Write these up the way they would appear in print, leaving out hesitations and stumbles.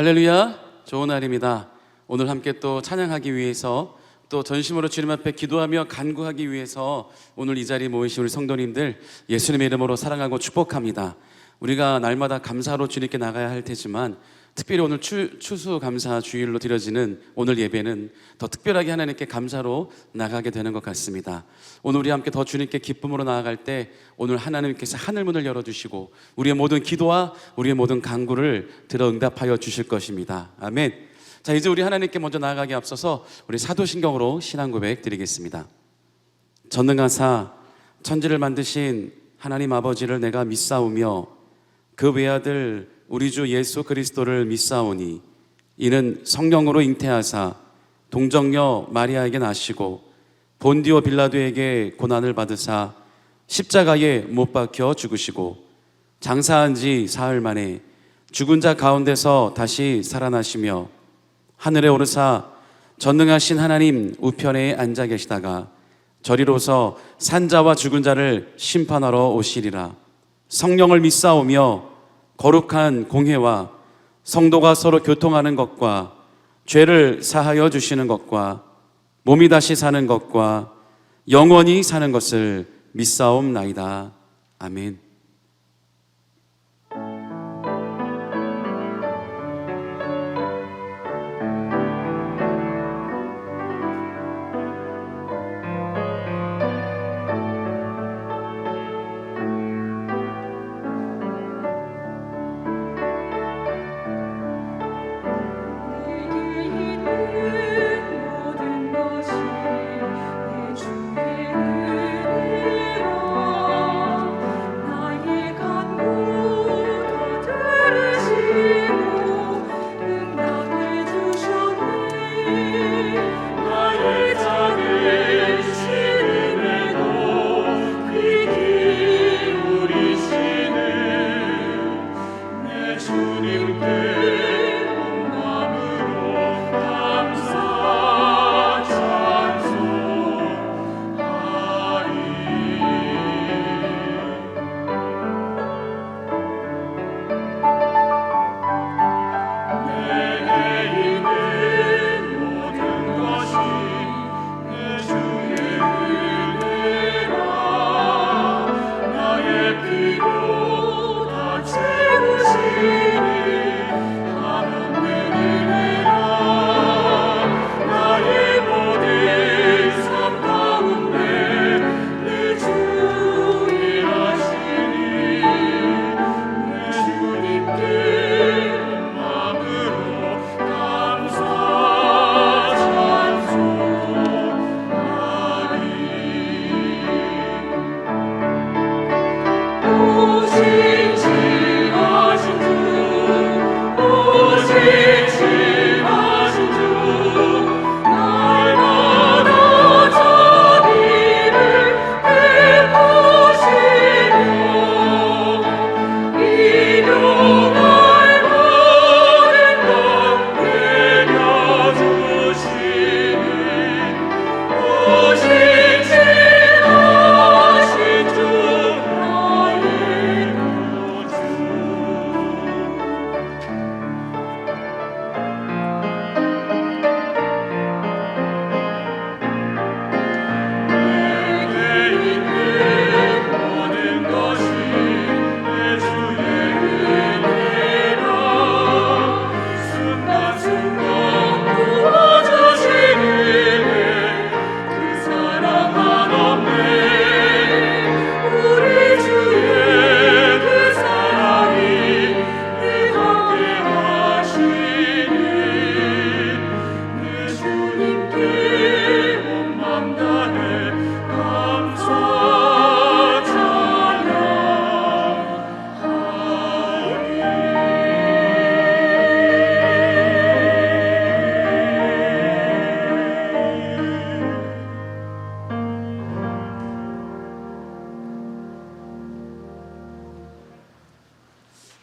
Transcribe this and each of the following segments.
할렐루야, 좋은 날입니다. 오늘 함께 또 찬양하기 위해서, 또 전심으로 주님 앞에 기도하며 간구하기 위해서 오늘 이 자리에 모이신 우리 성도님들 예수님의 이름으로 사랑하고 축복합니다. 우리가 날마다 감사로 주님께 나가야 할 테지만 특별히 오늘 추수감사 주일로 드려지는 오늘 예배는 더 특별하게 하나님께 감사로 나가게 되는 것 같습니다. 오늘 우리 함께 더 주님께 기쁨으로 나아갈 때 오늘 하나님께서 하늘문을 열어주시고 우리의 모든 기도와 우리의 모든 간구를 들어 응답하여 주실 것입니다. 아멘. 자, 이제 우리 하나님께 먼저 나아가기 앞서서 우리 사도신경으로 신앙 고백 드리겠습니다. 전능하사 천지를 만드신 하나님 아버지를 내가 믿사오며 그 외아들 우리 주 예수 그리스도를 믿사오니 이는 성령으로 잉태하사 동정녀 마리아에게 나시고 본디오 빌라도에게 고난을 받으사 십자가에 못 박혀 죽으시고 장사한 지 사흘 만에 죽은 자 가운데서 다시 살아나시며 하늘에 오르사 전능하신 하나님 우편에 앉아 계시다가 저리로서 산자와 죽은 자를 심판하러 오시리라. 성령을 믿사오며 거룩한 공회와 성도가 서로 교통하는 것과 죄를 사하여 주시는 것과 몸이 다시 사는 것과 영원히 사는 것을 믿사옵나이다. 아멘.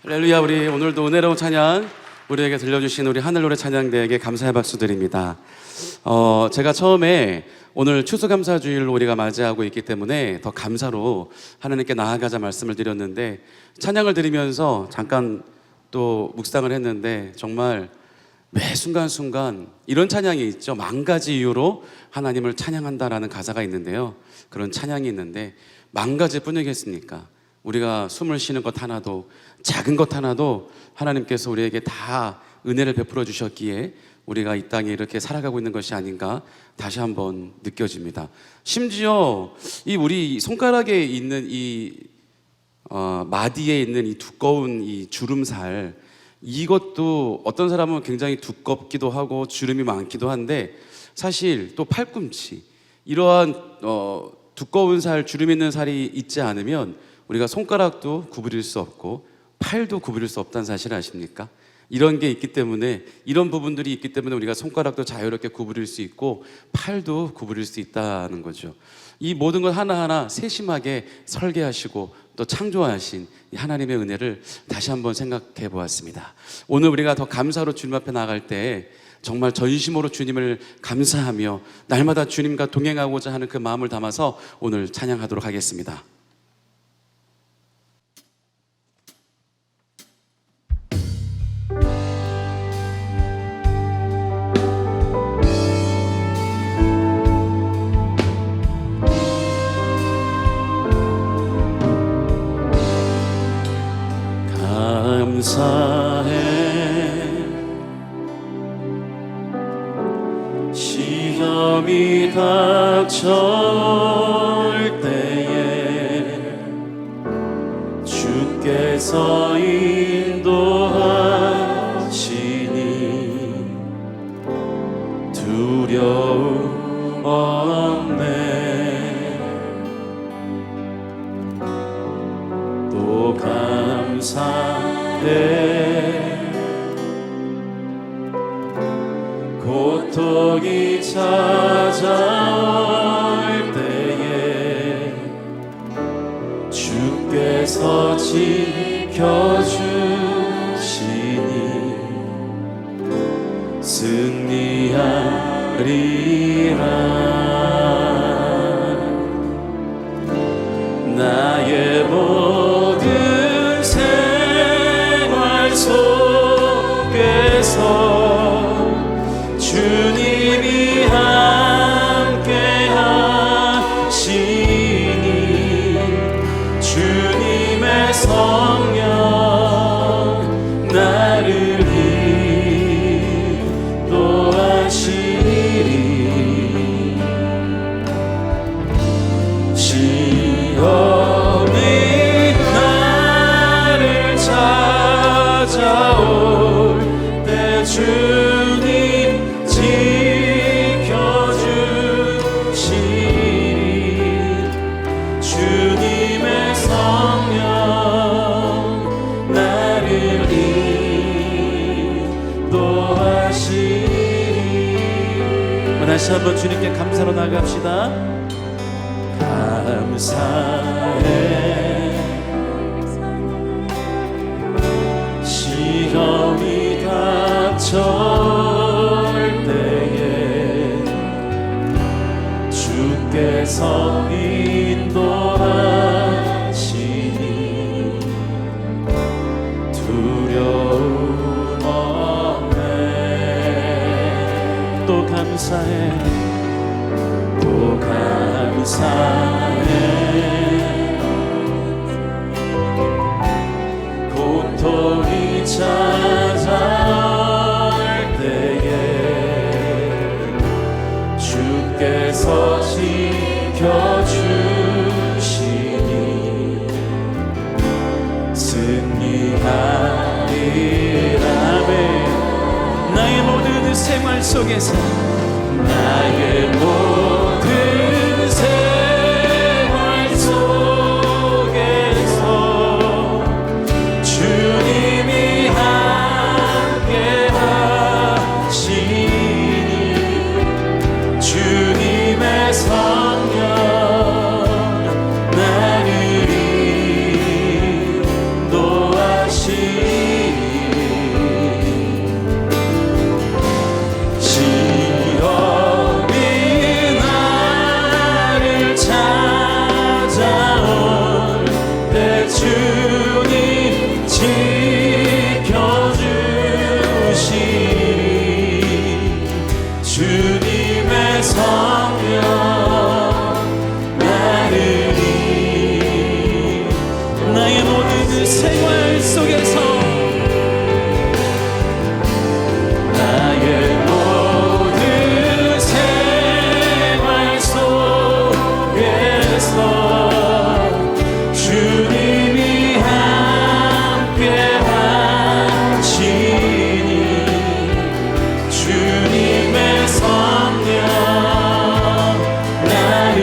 할렐루야. 우리 오늘도 은혜로운 찬양 우리에게 들려주신 우리 하늘노래 찬양대에게 감사의 박수 드립니다. 제가 처음에 오늘 추수감사주일로 우리가 맞이하고 있기 때문에 더 감사로 하나님께 나아가자 말씀을 드렸는데 찬양을 드리면서 잠깐 또 묵상을 했는데 정말 매 순간순간 이런 찬양이 있죠. 만 가지 이유로 하나님을 찬양한다라는 가사가 있는데요. 그런 찬양이 있는데 만 가지 뿐이겠습니까? 우리가 숨을 쉬는 것 하나도, 작은 것 하나도 하나님께서 우리에게 다 은혜를 베풀어 주셨기에 우리가 이 땅에 이렇게 살아가고 있는 것이 아닌가 다시 한번 느껴집니다. 심지어 이 우리 손가락에 있는 이 마디에 있는 이 두꺼운 이 주름살, 이것도 어떤 사람은 굉장히 두껍기도 하고 주름이 많기도 한데, 사실 또 팔꿈치, 이러한 두꺼운 살, 주름 있는 살이 있지 않으면 우리가 손가락도 구부릴 수 없고 팔도 구부릴 수 없다는 사실 아십니까? 이런 게 있기 때문에, 이런 부분들이 있기 때문에 우리가 손가락도 자유롭게 구부릴 수 있고 팔도 구부릴 수 있다는 거죠. 이 모든 것 하나하나 세심하게 설계하시고 또 창조하신 하나님의 은혜를 다시 한번 생각해 보았습니다. 오늘 우리가 더 감사로 주님 앞에 나갈 때 정말 전심으로 주님을 감사하며 날마다 주님과 동행하고자 하는 그 마음을 담아서 오늘 찬양하도록 하겠습니다. 감사해 시험이 닥쳐올 때에 주께서 인도하시니 두려움 없네. 또 감사해 고통이 찾아올 때에 주께서 지켜주시니 승리하리라. 나의 모든 생활 속에서 주님이 함께 하시니 주님의 성령 나를 인도하시니 시험이 나를 찾아올 때 주님 지켜주시니 주님의 성령 나를 인도하시니. 다시 한번 주님께 감사로 나갑시다. 감사해 시험이 닥쳐올 때에 주께서 인도하시니 두려움 없네. 또 감사해 또 감사해 고통이 찾아올 때에 주께서 지켜주시니 승리하리라. 나의 모든 생활 속에서 나의 모든 생활 속에서 주님이 함께 하시니 주님의 성령 나를 인도하시니 시험이 주님의 성령 나르리. 나의 모든 생활 속에서 나의 모든 생활 속에서 주님이 함께 하시니 주님의 성령 나를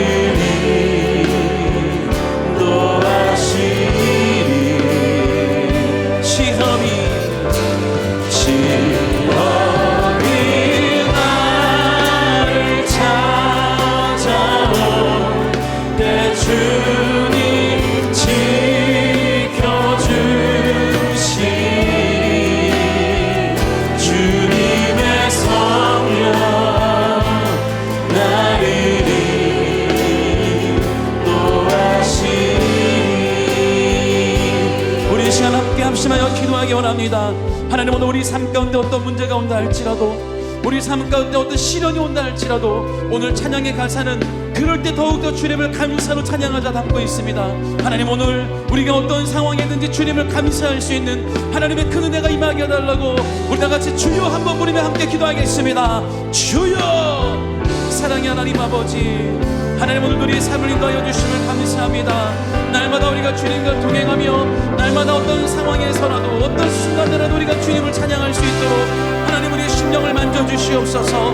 인도하시니 시험이 나를 찾아올 때 주님 지켜주시니 주님의 성령 나를 인도하시니. 우리 이 시간 함께 합심하여 기도하기 원합니다. 하나님, 오늘 우리 삶 가운데 어떤 문제가 온다 할지라도, 우리 삶 가운데 어떤 시련이 온다 할지라도, 오늘 찬양의 가사는 그럴 때 더욱더 주님을 감사로 찬양하자 담고 있습니다. 하나님, 오늘 우리가 어떤 상황이든지 주님을 감사할 수 있는 하나님의 큰 은혜가 임하게 해달라고 우리 다같이 주여 한번 부르며 함께 기도하겠습니다. 주여! 사랑의 하나님 아버지, 하나님, 오늘 우리의 삶을 인도하여 주심을 감사합니다. 날마다 우리가 주님과 동행하며 날마다 어떤 상황에서라도 어떤 순간에라도 우리가 주님을 찬양할 수 있도록 하나님, 우리의 심령을 만져주시옵소서.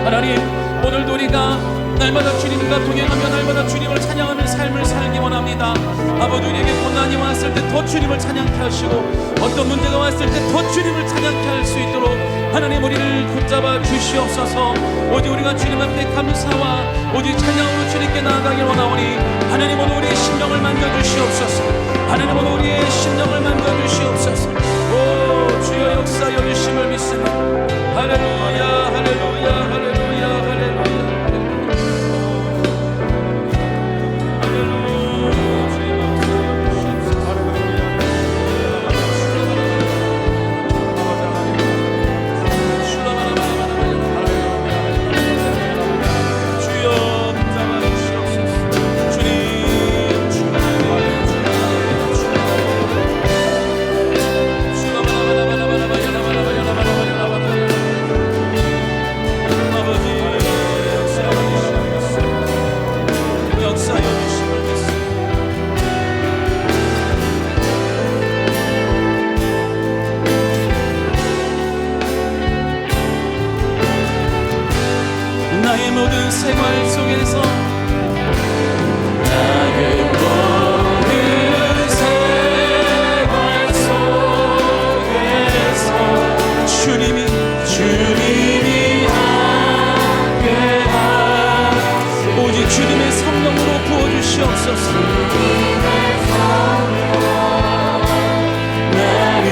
하나님, 오늘도 우리가 날마다 주님과 동행하며 날마다 주님을 찬양하는 삶을 살기 원합니다. 아버지, 우리에게 고난이 왔을 때 더 주님을 찬양케 하시고 어떤 문제가 왔을 때 더 주님을 찬양케 할 수 있도록 하나님, 우리를 붙잡아 주시옵소서. 오직 우리가 주님 앞에 감사와 오직 찬양으로 주님께 나아가길 원하오니 하나님, 오늘 우리의 심령을 만져주시옵소서. 하나님, 오늘 우리의 심령을 만져주시옵소서. 오 주여, 역사여 주심을 믿습니다. 할렐루야 할렐루야 할렐루야 할렐루야. 나의 모든 생활 속에서 나의 모든 생활 속에서 주님이 함께하시니 오직 주님의 성령으로 부어주시옵소서. 나를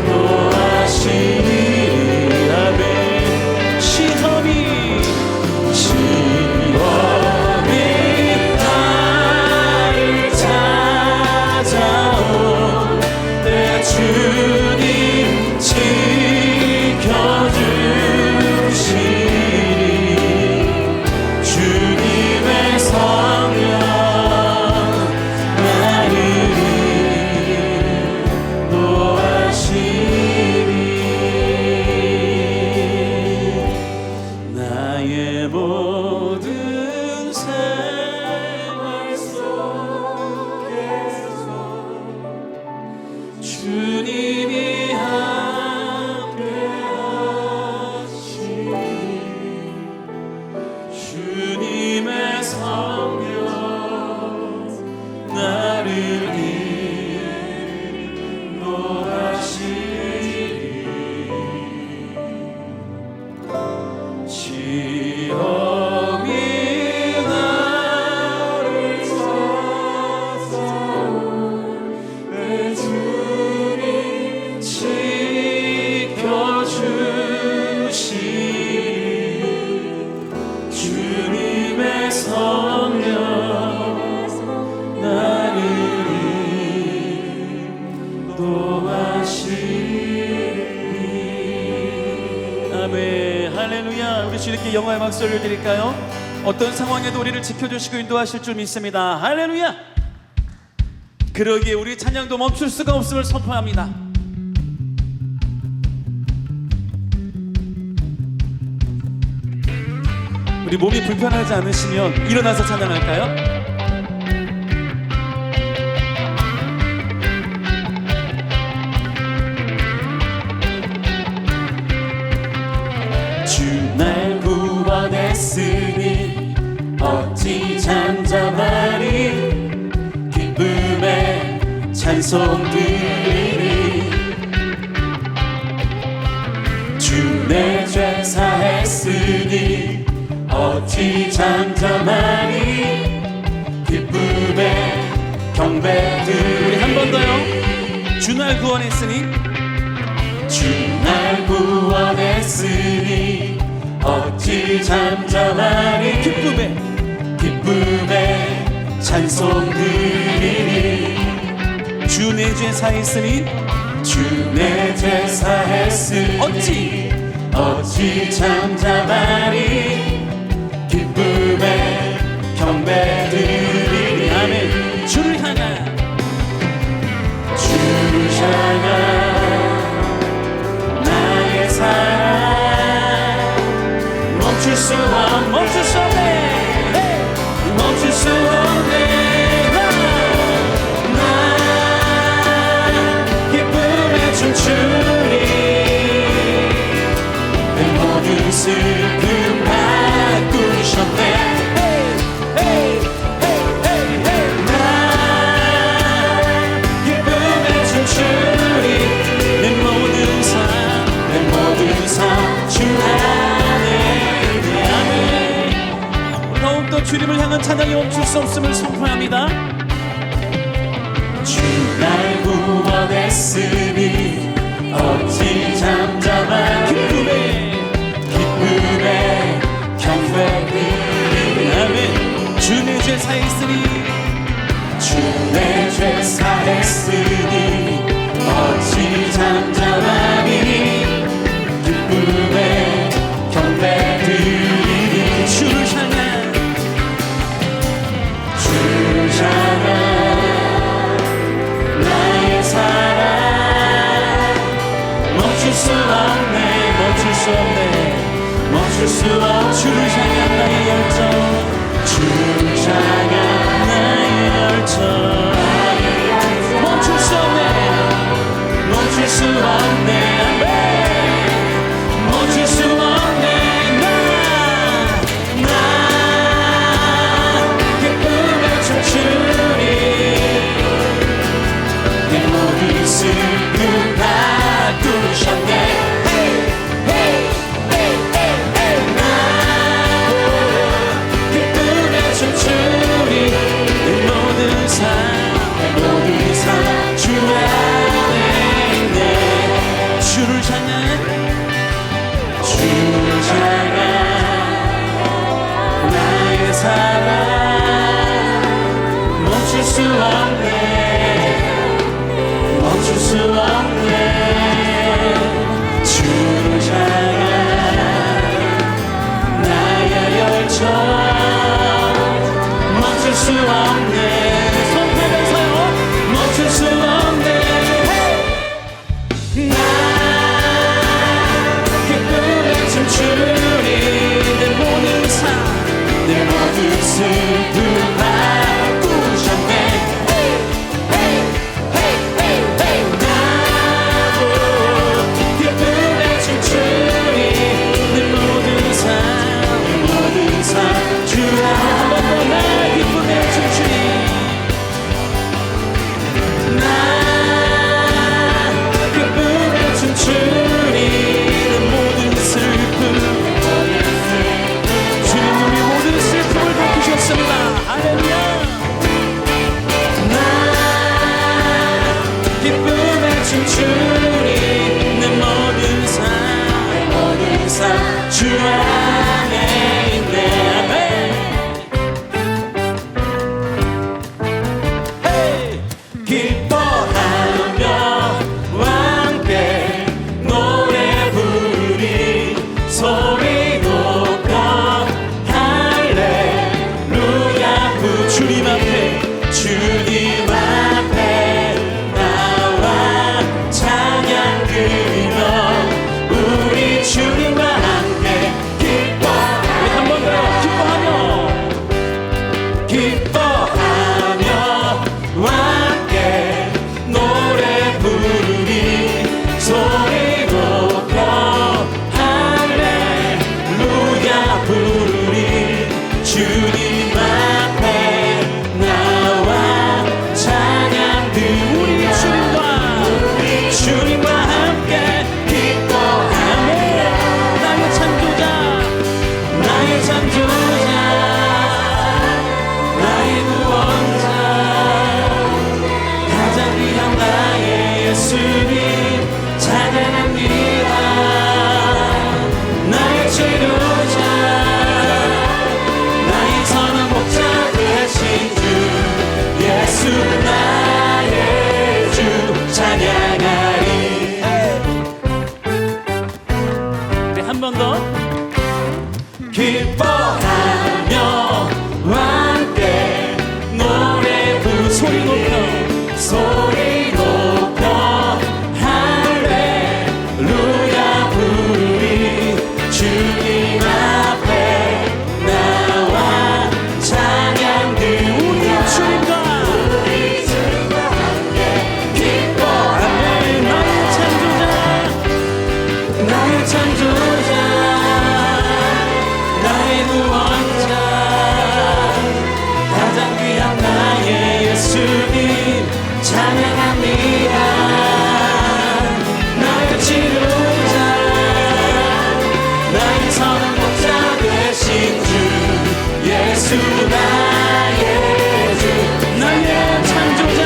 인도하시니 시험이 나를 찾아올 때 주님 지켜주시니 주님의 성 아멘. 할렐루야. 우리 주님께 영광의 박수 올려드릴까요? 어떤 상황에도 우리를 지켜주시고 인도하실 줄 믿습니다. 할렐루야. 그러기에 우리 찬양도 멈출 수가 없음을 선포합니다. 우리 몸이 불편하지 않으시면 일어나서 찬양할까요? 날 구원했으니 어찌 잠잠하리 기쁨의 찬송 드리리 주 내 죄 사했으니 어찌 잠잠하리 기쁨의 경배 드리리 우리 한 번 더요. 주 날 구원했으니 주 날 구원했으니 어찌 잠잠하리 기쁨의 찬송 드리리 주 내 죄 사했으니 주 내 죄 사했으니 어찌 잠잠하리 기쁨의 경배 드리리 아멘. 주를 향한 나의 사랑 멈출 수 없네 멈출 수 없네 나 기쁨에 춤추리 내 모든 슬픔 바꾸셨네 주님을 향한 찬양이 멈출 수 없음을 선포합니다. 주 날 구원했으니 어찌 잠잠하리 기쁨의 경배 드리리 아멘. 주 내 죄 사했으니 주 내 죄 사했으니 어찌 잠잠하리 기쁨의 경배 드리리 주를 향한 나의 사랑 멈출 수 없네 멈출 수 없네 주를 향한 나의 열정 주를 향한 나의 열정 멈출 수 없네 멈출 수 없네 나 기쁨에 춤추리 내 모든 슬픔 바꾸셨네 나 기쁨에 춤추리 내 모든 삶 주 안에 있네 주를 향한 나의 사랑 멈출 수 없네 주를 향한 나의 열정 멈출 수 없네 손펴면서요. 멈출 수 없네 나 기쁨에 춤추리 내 모든 삶 내 모든 슬픔 바꾸셨네 기쁨에 춤추리 내 모든 삶 주 안에 기쁨에 춤추리 나 기쁨에 춤추리 내 모든 슬픔 주님 우리 모든 슬픔을 바꾸셨습니다. 한 번 더. 기뻐하며 함께 노래 부르 소리 높여 소리 높여 할렐루야 부르리 주님 앞에 나와 찬양 드리라 우리 주님과 함께 기뻐하며 나의 창조자 나의 구원자 가장 귀한 나의 예수님 찬양합니다 나의 치료자 나의 선한 목자 되신 주 예수 나의 주 나의 창조자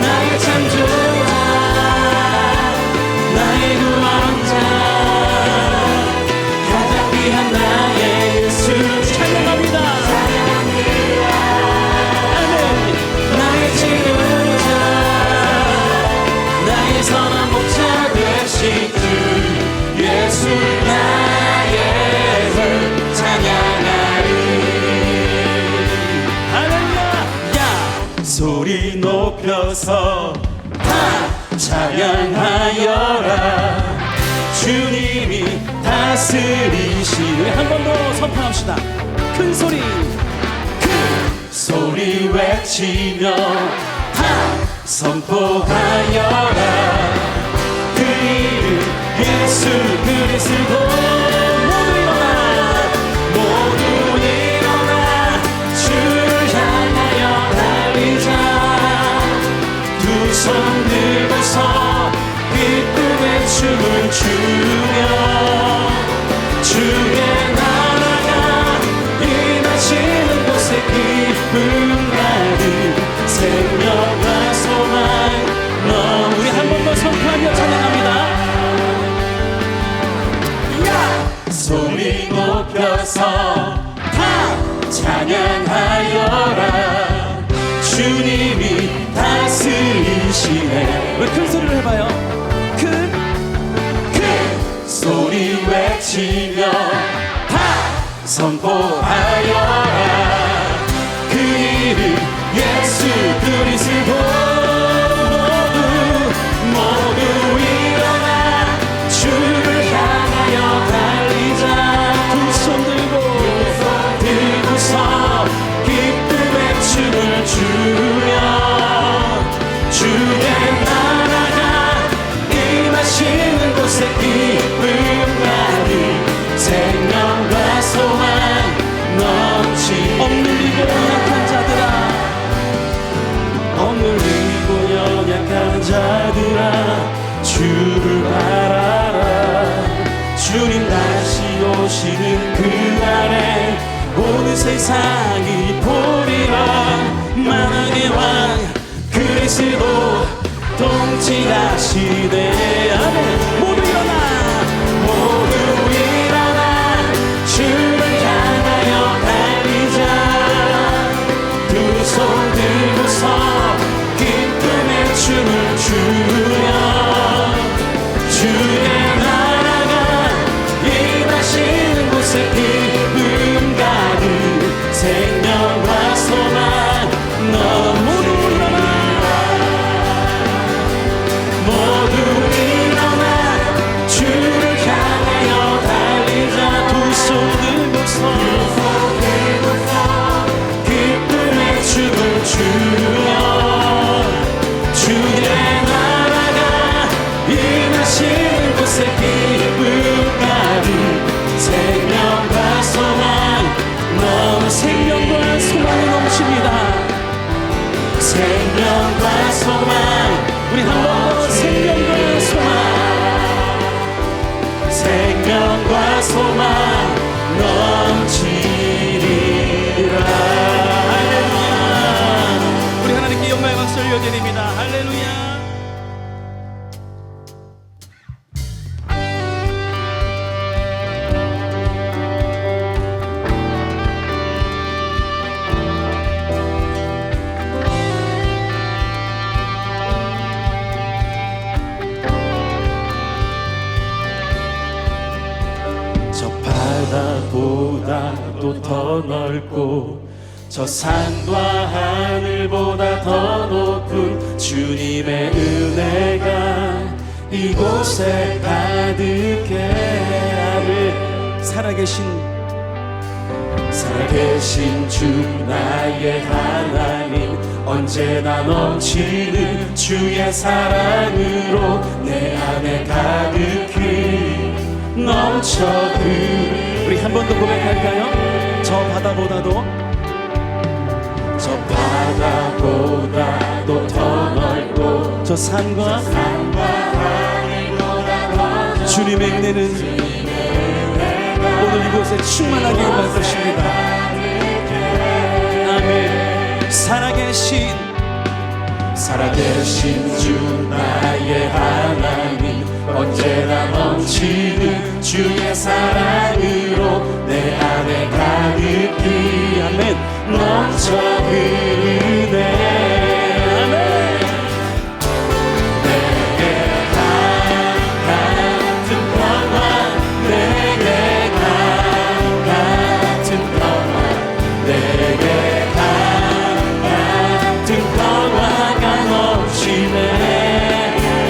나의 창조자 나의 구원자 가장 귀한 나의 예수 찬양합니다 아멘 나의 치료자 나의 선한 목자 되신 주 예수 나의 주 찬양하리 할렐루야 소리 높여서 다 찬양하여라 주님이 다스리시네 한 번 더 선포합시다 큰 소리 큰 소리 외치며 다 선포하여라 그 이름 예수 그리스도 모두 일어나 주를 향하여 달리자 두 손 들고서 기쁨의 춤을 추며 주의 나라가 임하시는 곳에 기쁨 가득 생명과 소망 너 우리 한 번 더 선포하며 찬양합니다 소리 높여서 다 찬양하여라 주님이 다스리시네 우리 큰 소리를 해봐요 큰 소리 외치며 다 선포하여라 그 이름 예수 그리스도 모두 일어나 주를 향하여 달리자 두 손 들고서 기쁨의 춤을 추며 주의 나라가 임하시는 곳에 기쁨 가득 생명과 소망 넘치 억눌리고 연약한 자들아 억눌리고 연약한 자들아 주를 바라라 주님 다시 오시는 그날에 온 세상이 보리라 만왕의 왕 그리스도 통치하시네 아멘 모두 일어나 주를 향하여 달리자 두 손 들고서 기쁨의 춤을 추며 주의 나라가 임하시는 곳에 기쁨 가득 생명과 소망 너 모두 일어나 주를 향하여 달리자 두 손 들고서 기쁨의 춤을 추며 주의 나라가 임하시는 곳에 기쁨 가득 생명과 소망 너무 생명과 소망이 넘칩니다 생명과 소망 우리 한 번 더 생명과 소망 생명과 소망 넘치리라 할렐루야 우리 하나님께 영광의 박수를 올려드립니다 할렐루야 저 바다보다도 더 넓고 저 산과 하늘보다 더 높은 주님의 은혜가 이곳에 가득해. 아멘. 살아계신 주 나의 하나님, 언제나 넘치는 주의 사랑으로 내 안에 가득히 넘쳐 흐르. 우리 한 번 더 고백할까요? 저 바다보다도 더 넓고 저 산과 하늘보다 주님의 은혜는 오늘 이곳에 충만하게 임할 것입니다. 아멘. 살아계신 주 나의 하나님, 언제나 넘치는 주의 사랑으로 내 안에 가득히 아멘 넘쳐 흐르네. 아멘. 내게 같은 평화, 내게 같은 평화, 내게 같은 평화가 넘치네.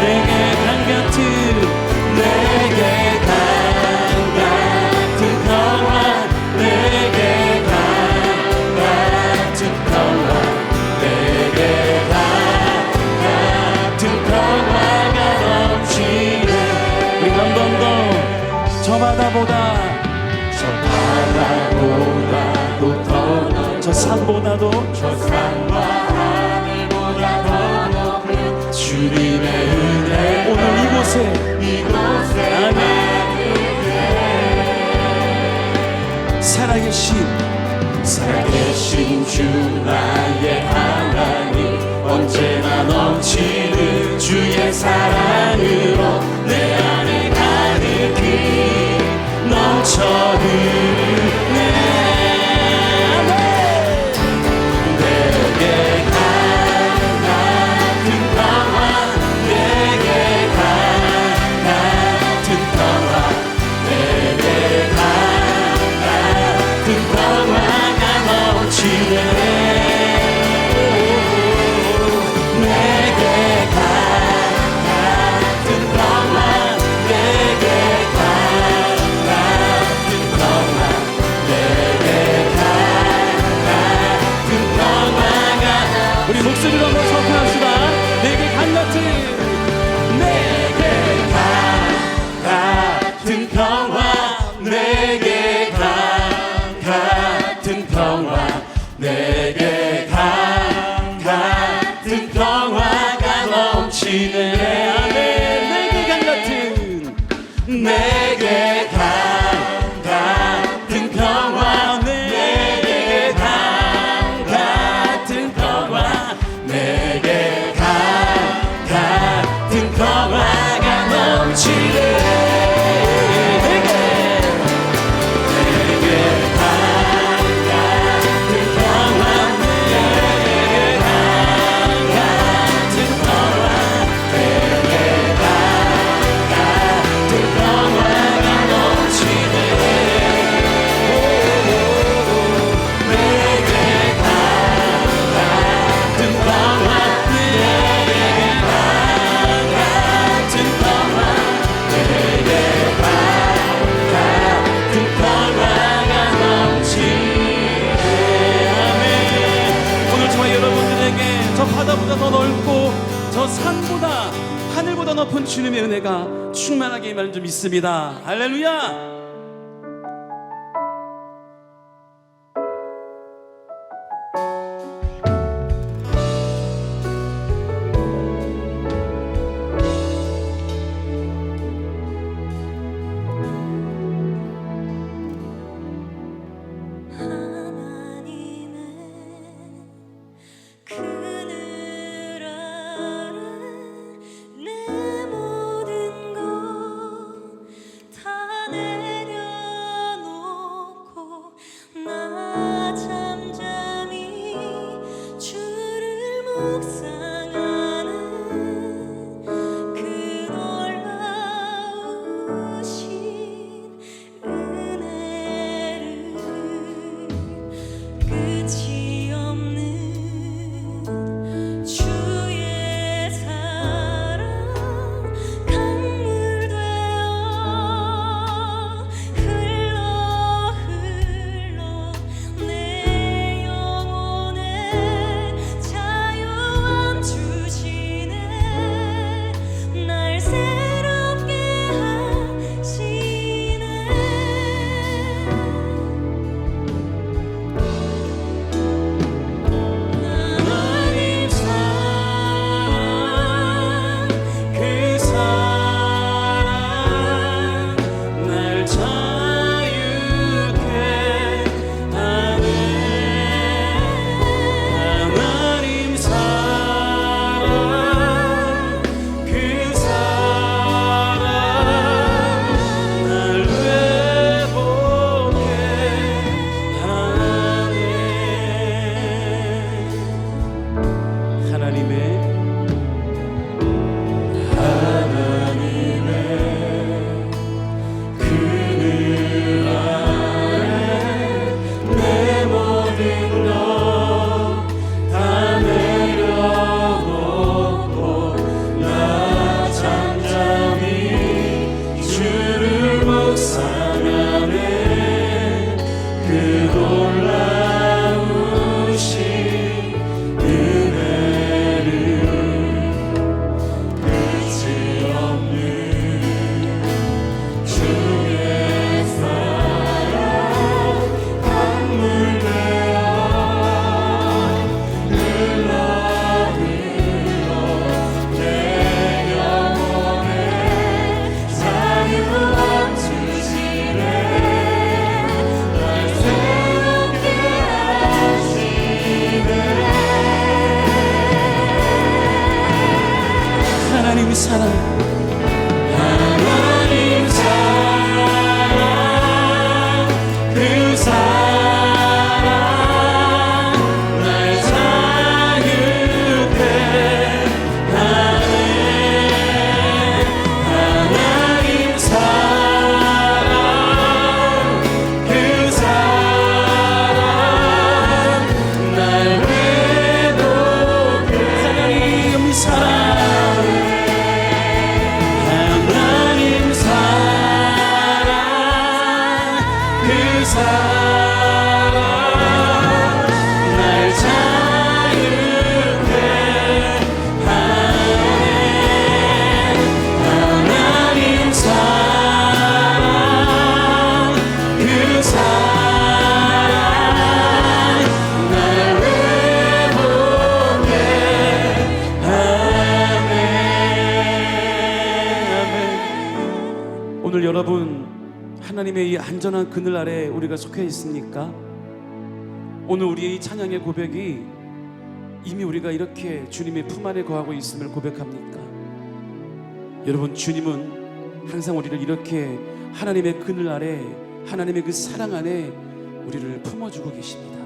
내게 같은 평화, 내게 같은 평화, 내게 같은 평화가 넘치네. 우리 한 번 더. 저 바다보다도 더 넓고 저 산보다도 저 산과 하늘보다 더 높은 주님의 은혜 오늘 이곳에 아멘. 살아계신 주 나의 하나님, 언제나 넘치는 주의 사랑으로 내 안에 가득히 넘쳐 흐르네. 내게 같은 평화, 내게 같은 평화, 내게 같은 평화가 넘치네. 내게 같은 평화, 내게 같은 평화, 내게 같은 평화가. 우리 목소리로 한번 선포합시다. 내게 같은 평화, 내게 같은 평화, 내게 같은 평화가 넘치네. 아멘. 내게 같은 평화, 내게 같은 평화, 내게 같은 평화가 넘치네. 저 바다보다 더 넓고 저 산보다 하늘보다 높은 주님의 은혜가 충만하게 임하는 줄 믿습니다. 할렐루야. 묵상하는 그 놀라우신 그 사랑 날 자유케 하네. 하나님 사랑 그 사랑 날 회복해 하네. 아멘. 오늘 여러분 하나님의 이 안전한 그늘 아래 우리가 속해 있습니까? 오늘 우리의 이 찬양의 고백이 이미 우리가 이렇게 주님의 품 안에 거하고 있음을 고백합니까? 여러분, 주님은 항상 우리를 이렇게 하나님의 그늘 아래, 하나님의 그 사랑 안에 우리를 품어주고 계십니다.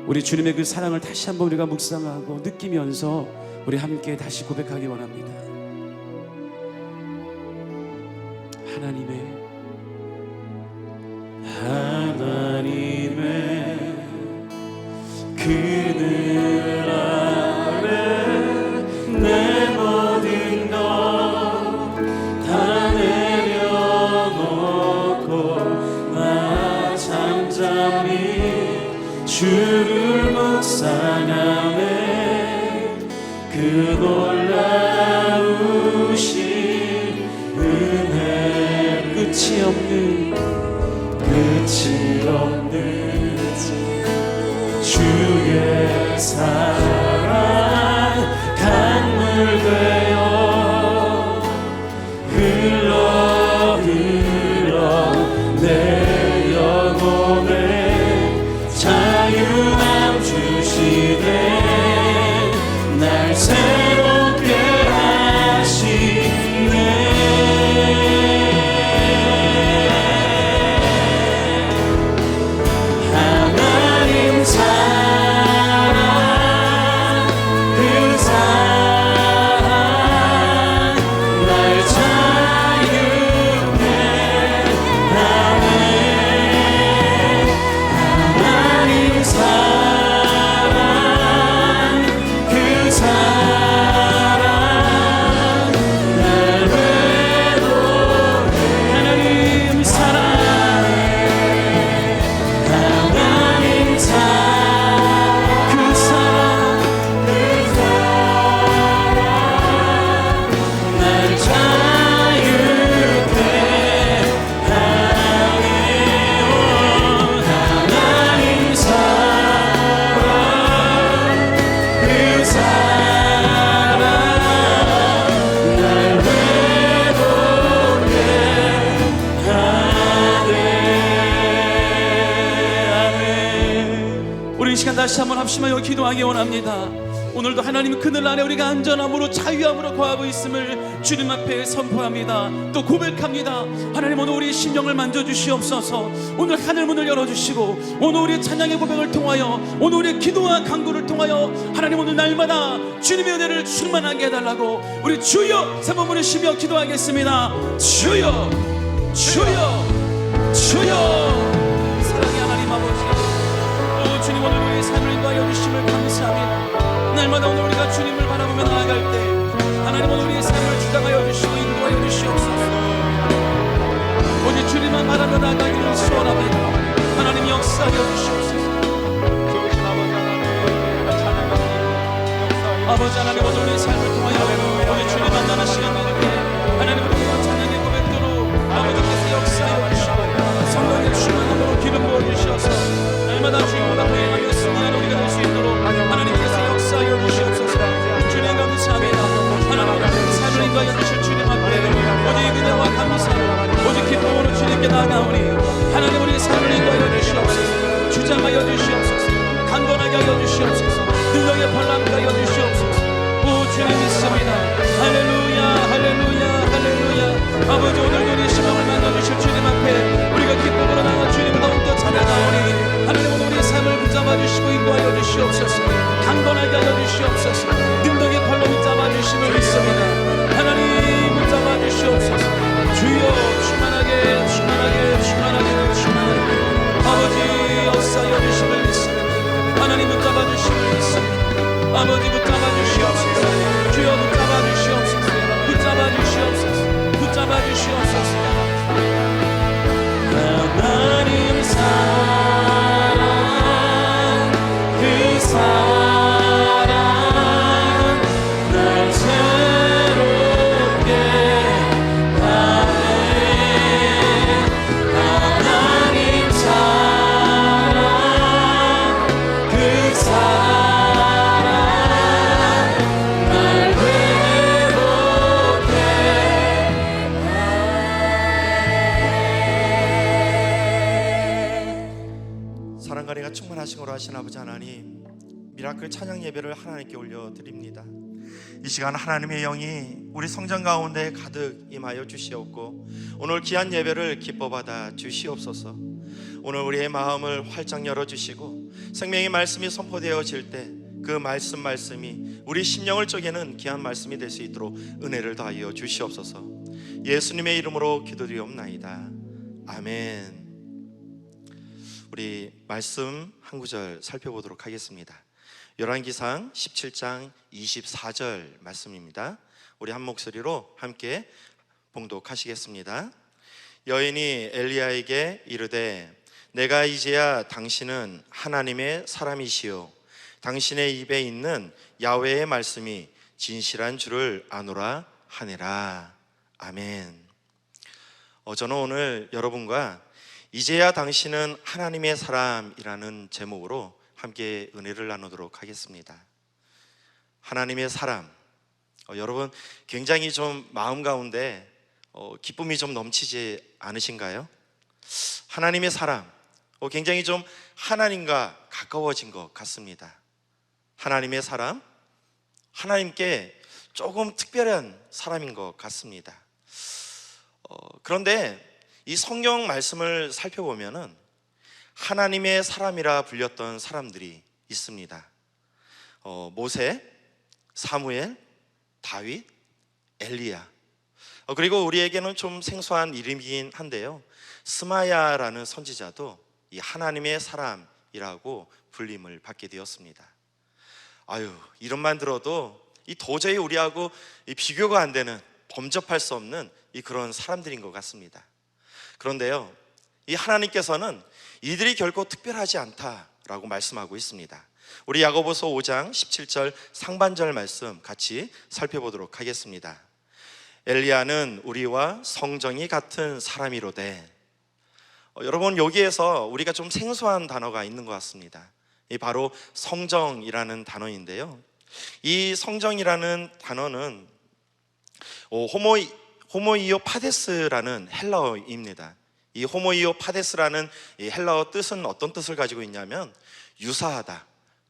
우리 주님의 그 사랑을 다시 한번 우리가 묵상하고 느끼면서 우리 함께 다시 고백하기 원합니다. 하나님의 그늘 아래 내 모든 것 다 내려놓고 나 잠잠히 주를 묵상하네. 그 놀라우신 은혜 끝이 없는 주의 사랑 강물 되어 흘러 내 영혼에 자유함 주시네. 날 새롭게 하시네. 다시 한번 합심하여 기도하기 원합니다. 오늘도 하나님 그늘 안에 우리가 안전함으로 자유함으로 거하고 있음을 주님 앞에 선포합니다. 또 고백합니다. 하나님, 오늘 우리 심령을 만져주시옵소서. 오늘 하늘 문을 열어주시고 오늘 우리의 찬양의 고백을 통하여 오늘 우리의 기도와 간구를 통하여 하나님 오늘 날마다 주님의 은혜를 충만하게 해달라고 우리 주여 세 번 부르시며 기도하겠습니다. 주여 주여 주여. 사랑의 하나님 아버지, 주님 오늘 우리의 삶을 인도하여 주심을 감사합니다. 날마다 오늘 우리가 주님을 바라보며 나아갈 때 하나님 오늘 우리의 삶을 주장하여 주시고 인도하여 주시옵소서. 오직 주님만 바라며 나아가기를 소원합니다. 하나님 역사하여 주시옵소서. 아버지 하나님, 오늘 우리의 삶을 통하여 오늘 주님 만나는 시간 되는데 하나님 우리가 찬양의 고백대로 아버지께서 역사하여 주시고 성령의 충만함으로 기름 부어주셔서 날마다 주님 앞에 행하며 승리하는 우리가 될 수 있도록 하나님께서 역사하여 주시옵소서. 주님 감사합니다. 하나님 삶을 인도하여 주실 주님 앞에 오직 그대와 감사하고 오직 기쁨으로 주님께 나아가오니 하나님 우리의 삶을 인도하여 주시옵소서. 주장하여 주시옵소서. 강건하게 하여 주시옵소서. 능력의 벌람게 하여 주시옵소서. 오 주님 믿습니다. 할렐루야 할렐루야 할렐루야. 아버지, 오늘도 우리 심령을 만나주실 주님 앞에 우리가 기쁨으로 나가 주님을 더욱더 찬양하오니 하나님 오늘 우리의 삶을 붙잡아 주시고 인도하여 주시옵소서. 강건하게 하여 주시옵소서. 능력의 팔로 붙잡아 주심을 믿습니다. 하나님 붙잡아 주시옵소서. 주여 충만하게 충만하게 충만하게 충만하게 아버지 역사하여 주심을 믿습니다. 하나님 붙잡아 주심을 믿습니다. 아버지 붙잡아 주시옵소서. 주여 붙잡아 주시옵소서. 붙잡아 주시옵소서. 붙잡아 주시옵소서. 은혜가 충만하신 걸로 하신 아버지 하나님, 미라클 찬양 예배를 하나님께 올려드립니다. 이 시간 하나님의 영이 우리 성전 가운데 가득 임하여 주시옵고 오늘 귀한 예배를 기뻐 받아 주시옵소서. 오늘 우리의 마음을 활짝 열어주시고 생명의 말씀이 선포되어질 때 그 말씀이 우리 심령을 쪼개는 귀한 말씀이 될 수 있도록 은혜를 더하여 주시옵소서. 예수님의 이름으로 기도드리옵나이다. 아멘. 우리 말씀 한 구절 살펴보도록 하겠습니다. 열왕기상 17장 24절 말씀입니다. 우리 한 목소리로 함께 봉독하시겠습니다. 여인이 엘리야에게 이르되 내가 이제야 당신은 하나님의 사람이시요 당신의 입에 있는 야훼의 말씀이 진실한 줄을 아노라 하니라. 아멘. 저는 오늘 여러분과 이제야 당신은 하나님의 사람이라는 제목으로 함께 은혜를 나누도록 하겠습니다. 하나님의 사람, 여러분 굉장히 좀 마음 가운데 기쁨이 좀 넘치지 않으신가요? 하나님의 사람, 굉장히 좀 하나님과 가까워진 것 같습니다. 하나님의 사람, 하나님께 조금 특별한 사람인 것 같습니다. 그런데 이 성경 말씀을 살펴보면은 하나님의 사람이라 불렸던 사람들이 있습니다. 모세, 사무엘, 다윗, 엘리야. 그리고 우리에게는 좀 생소한 이름이긴 한데요, 스마야라는 선지자도 이 하나님의 사람이라고 불림을 받게 되었습니다. 이름만 들어도 도저히 우리하고 비교가 안 되는, 범접할 수 없는 그런 사람들인 것 같습니다. 그런데요, 이 하나님께서는 이들이 결코 특별하지 않다라고 말씀하고 있습니다. 우리 야고보서 5장 17절 상반절 말씀 같이 살펴보도록 하겠습니다. 엘리야는 우리와 성정이 같은 사람이로되. 여러분, 여기에서 우리가 좀 생소한 단어가 있는 것 같습니다. 이 바로 성정이라는 단어인데요, 이 성정이라는 단어는 호모이오 파데스라는 헬라어입니다. 이 호모이오 파데스라는 이 헬라어 뜻은 어떤 뜻을 가지고 있냐면 유사하다,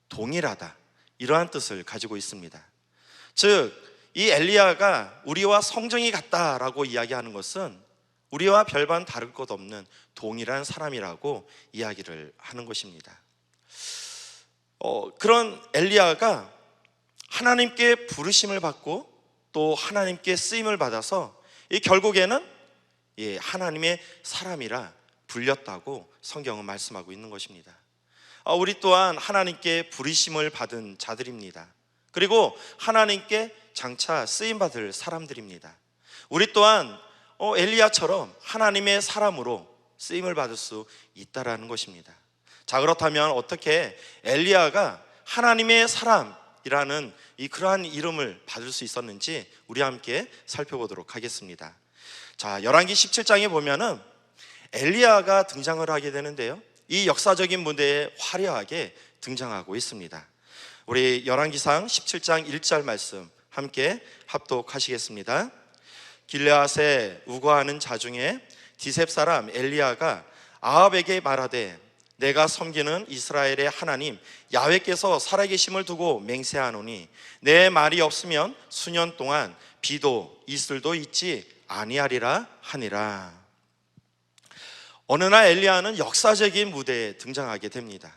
동일하다, 이러한 뜻을 가지고 있습니다. 즉, 이 엘리야가 우리와 성정이 같다라고 이야기하는 것은 우리와 별반 다를 것 없는 동일한 사람이라고 이야기를 하는 것입니다. 그런 엘리야가 하나님께 부르심을 받고 또 하나님께 쓰임을 받아서 결국에는 하나님의 사람이라 불렸다고 성경은 말씀하고 있는 것입니다. 우리 또한 하나님께 부르심을 받은 자들입니다. 그리고 하나님께 장차 쓰임받을 사람들입니다. 우리 또한 엘리야처럼 하나님의 사람으로 쓰임을 받을 수 있다라는 것입니다. 자, 그렇다면 어떻게 엘리야가 하나님의 사람이라는 그러한 이름을 받을 수 있었는지 우리 함께 살펴보도록 하겠습니다. 자, 열왕기 17장에 보면은 엘리야가 등장을 하게 되는데요, 이 역사적인 무대에 화려하게 등장하고 있습니다. 우리 열왕기상 17장 1절 말씀 함께 합독하시겠습니다. 길르앗에 우거하는 자 중에 디셉 사람 엘리야가 아합에게 말하되 내가 섬기는 이스라엘의 하나님 야훼께서 살아계심을 두고 맹세하노니 내 말이 없으면 수년 동안 비도 이슬도 있지 아니하리라 하니라. 어느 날 엘리야는 역사적인 무대에 등장하게 됩니다.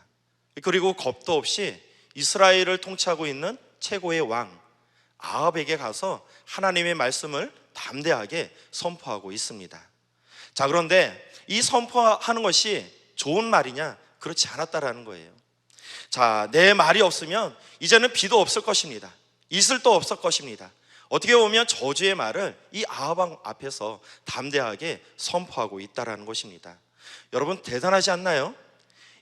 그리고 겁도 없이 이스라엘을 통치하고 있는 최고의 왕 아합에게 가서 하나님의 말씀을 담대하게 선포하고 있습니다. 자, 그런데 이 선포하는 것이 좋은 말이냐? 그렇지 않았다라는 거예요. 자, 내 말이 없으면 이제는 비도 없을 것입니다. 이슬도 없을 것입니다. 어떻게 보면 저주의 말을 이 아합 왕 앞에서 담대하게 선포하고 있다라는 것입니다. 여러분, 대단하지 않나요?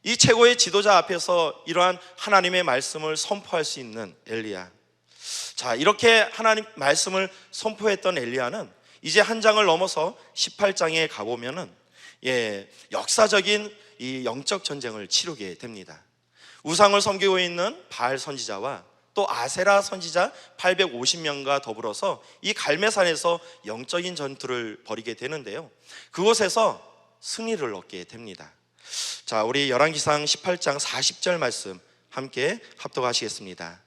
이 최고의 지도자 앞에서 이러한 하나님의 말씀을 선포할 수 있는 엘리야. 자, 이렇게 하나님 말씀을 선포했던 엘리야는 이제 한 장을 넘어서 18장에 가보면은 역사적인 이 영적 전쟁을 치르게 됩니다. 우상을 섬기고 있는 바알 선지자와 또 아세라 선지자 850명과 더불어서 이 갈매산에서 영적인 전투를 벌이게 되는데요, 그곳에서 승리를 얻게 됩니다. 자, 우리 열왕기상 18장 40절 말씀 함께 합독하시겠습니다.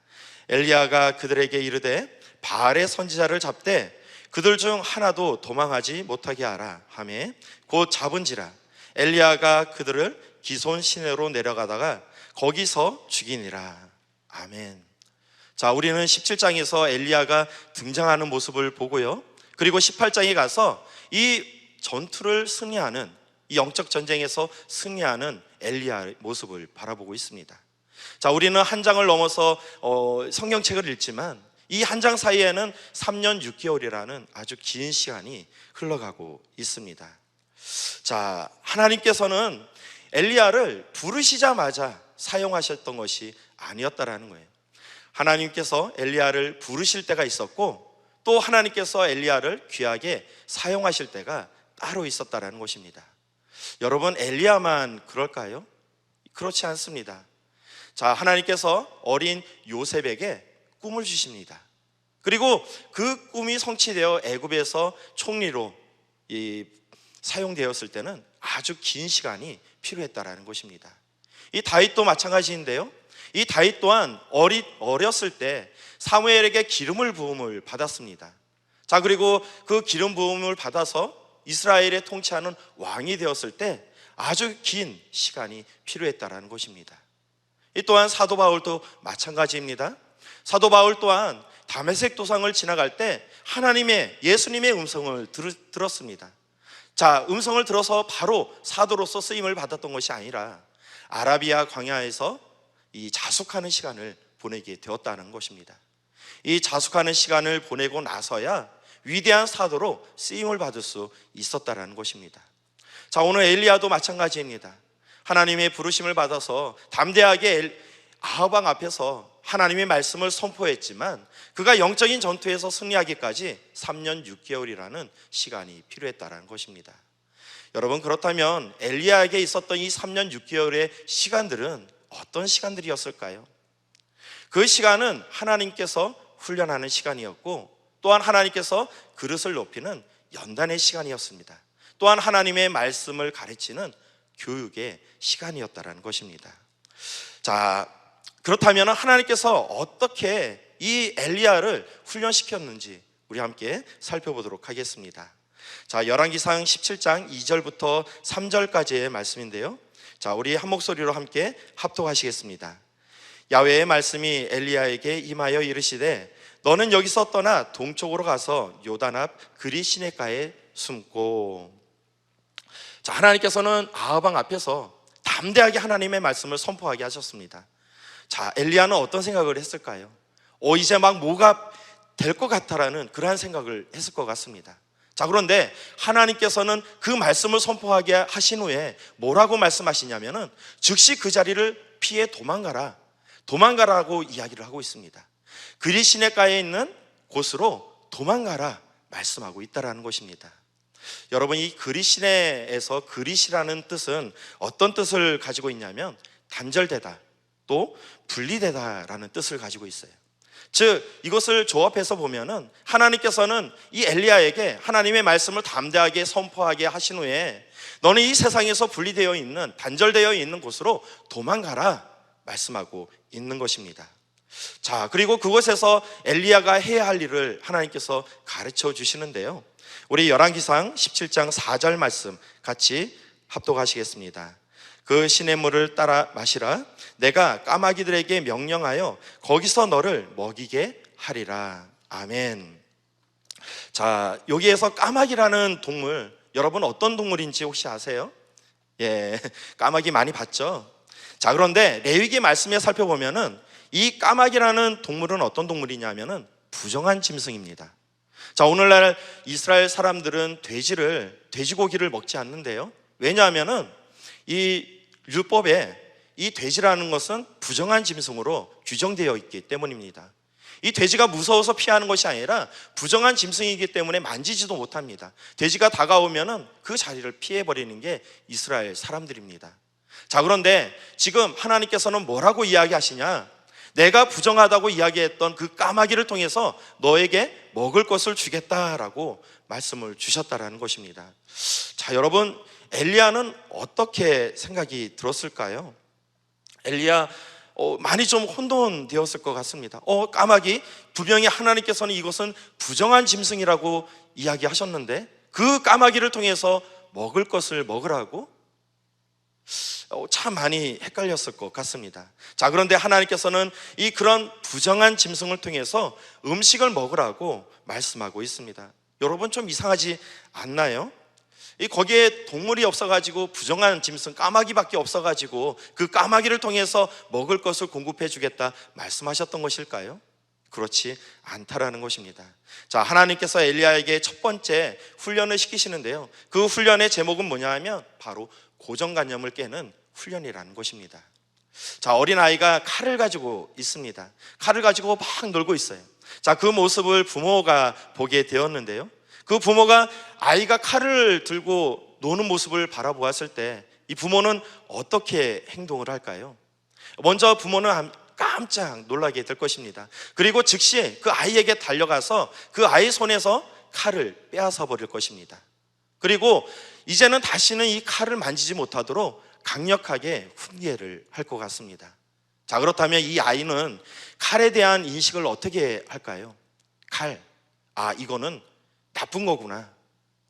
엘리야가 그들에게 이르되 바알의 선지자를 잡되 그들 중 하나도 도망하지 못하게 하라 하매 곧 잡은지라. 엘리야가 그들을 기손 시내로 내려가다가 거기서 죽이니라. 아멘. 자, 우리는 17장에서 엘리야가 등장하는 모습을 보고요, 그리고 18장에 가서 이 전투를 승리하는, 이 영적 전쟁에서 승리하는 엘리야의 모습을 바라보고 있습니다. 자, 우리는 한 장을 넘어서 성경책을 읽지만 이 한 장 사이에는 3년 6개월이라는 아주 긴 시간이 흘러가고 있습니다. 자, 하나님께서는 엘리야를 부르시자마자 사용하셨던 것이 아니었다라는 거예요. 하나님께서 엘리야를 부르실 때가 있었고, 또 하나님께서 엘리야를 귀하게 사용하실 때가 따로 있었다라는 것입니다. 여러분, 엘리야만 그럴까요? 그렇지 않습니다. 자, 하나님께서 어린 요셉에게 꿈을 주십니다. 그리고 그 꿈이 성취되어 애굽에서 총리로 사용되었을 때는 아주 긴 시간이 필요했다라는 것입니다. 이 다윗도 마찬가지인데요, 이 다윗 또한 어렸을 때 사무엘에게 기름을 부음을 받았습니다. 자, 그리고 그 기름 부음을 받아서 이스라엘에 통치하는 왕이 되었을 때 아주 긴 시간이 필요했다라는 것입니다. 이 또한 사도 바울도 마찬가지입니다. 사도 바울 또한 다메섹 도상을 지나갈 때 하나님의, 예수님의 음성을 들었습니다. 자, 음성을 들어서 바로 사도로서 쓰임을 받았던 것이 아니라 아라비아 광야에서 이 자숙하는 시간을 보내게 되었다는 것입니다. 이 자숙하는 시간을 보내고 나서야 위대한 사도로 쓰임을 받을 수 있었다는 것입니다. 자, 오늘 엘리야도 마찬가지입니다. 하나님의 부르심을 받아서 담대하게 아합 왕 앞에서 하나님의 말씀을 선포했지만 그가 영적인 전투에서 승리하기까지 3년 6개월이라는 시간이 필요했다는 것입니다. 여러분, 그렇다면 엘리야에게 있었던 이 3년 6개월의 시간들은 어떤 시간들이었을까요? 그 시간은 하나님께서 훈련하는 시간이었고, 또한 하나님께서 그릇을 높이는 연단의 시간이었습니다. 또한 하나님의 말씀을 가르치는 교육의 시간이었다는 것입니다. 자, 그렇다면 하나님께서 어떻게 이 엘리야를 훈련시켰는지 우리 함께 살펴보도록 하겠습니다. 자, 열왕기상 17장 2절부터 3절까지의 말씀인데요, 자, 우리 한 목소리로 함께 합독하시겠습니다. 야훼의 말씀이 엘리야에게 임하여 이르시되 너는 여기서 떠나 동쪽으로 가서 요단 앞 그리 시냇가에 숨고. 자, 하나님께서는 아합 왕 앞에서 담대하게 하나님의 말씀을 선포하게 하셨습니다. 자, 엘리야는 어떤 생각을 했을까요? 이제 막 뭐가 될 것 같다라는 그러한 생각을 했을 것 같습니다. 자, 그런데 하나님께서는 그 말씀을 선포하게 하신 후에 뭐라고 말씀하시냐면은 즉시 그 자리를 피해 도망가라고 이야기를 하고 있습니다. 그리 시냇가에 있는 곳으로 도망가라 말씀하고 있다라는 것입니다. 여러분, 이 그리시네에서 그리시라는 뜻은 어떤 뜻을 가지고 있냐면 단절되다, 또 분리되다라는 뜻을 가지고 있어요. 즉, 이것을 조합해서 보면은 하나님께서는 이 엘리야에게 하나님의 말씀을 담대하게 선포하게 하신 후에 너는 이 세상에서 분리되어 있는, 단절되어 있는 곳으로 도망가라 말씀하고 있는 것입니다. 자, 그리고 그곳에서 엘리야가 해야 할 일을 하나님께서 가르쳐 주시는데요, 우리 열왕기상 17장 4절 말씀 같이 합독하시겠습니다. 그 시냇물을 따라 마시라. 내가 까마귀들에게 명령하여 거기서 너를 먹이게 하리라. 아멘. 자, 여기에서 까마귀라는 동물, 여러분 어떤 동물인지 혹시 아세요? 예, 까마귀 많이 봤죠? 자, 그런데 레위기 말씀에 살펴보면은 이 까마귀라는 동물은 어떤 동물이냐면은 부정한 짐승입니다. 자, 오늘날 이스라엘 사람들은 돼지고기를 먹지 않는데요, 왜냐하면은 이 율법에 이 돼지라는 것은 부정한 짐승으로 규정되어 있기 때문입니다. 이 돼지가 무서워서 피하는 것이 아니라 부정한 짐승이기 때문에 만지지도 못합니다. 돼지가 다가오면은 그 자리를 피해버리는 게 이스라엘 사람들입니다. 자, 그런데 지금 하나님께서는 뭐라고 이야기하시냐? 내가 부정하다고 이야기했던 그 까마귀를 통해서 너에게 먹을 것을 주겠다라고 말씀을 주셨다라는 것입니다. 자, 여러분, 엘리야는 어떻게 생각이 들었을까요? 엘리야 많이 좀 혼돈되었을 것 같습니다. 까마귀, 분명히 하나님께서는 이것은 부정한 짐승이라고 이야기하셨는데 그 까마귀를 통해서 먹을 것을 먹으라고? 참 많이 헷갈렸을 것 같습니다. 자, 그런데 하나님께서는 그런 부정한 짐승을 통해서 음식을 먹으라고 말씀하고 있습니다. 여러분 좀 이상하지 않나요? 거기에 동물이 없어가지고 부정한 짐승 까마귀밖에 없어가지고 그 까마귀를 통해서 먹을 것을 공급해 주겠다 말씀하셨던 것일까요? 그렇지 않다라는 것입니다. 자, 하나님께서 엘리야에게 첫 번째 훈련을 시키시는데요, 그 훈련의 제목은 뭐냐 하면 바로 고정관념을 깨는 훈련이라는 것입니다. 자, 어린아이가 칼을 가지고 있습니다. 칼을 가지고 막 놀고 있어요. 자, 그 모습을 부모가 보게 되었는데요, 그 부모가 아이가 칼을 들고 노는 모습을 바라보았을 때 이 부모는 어떻게 행동을 할까요? 먼저 부모는 깜짝 놀라게 될 것입니다. 그리고 즉시 그 아이에게 달려가서 그 아이 손에서 칼을 빼앗아 버릴 것입니다. 그리고 이제는 다시는 이 칼을 만지지 못하도록 강력하게 훈계를 할 것 같습니다. 자, 그렇다면 이 아이는 칼에 대한 인식을 어떻게 할까요? 칼, 이거는 나쁜 거구나,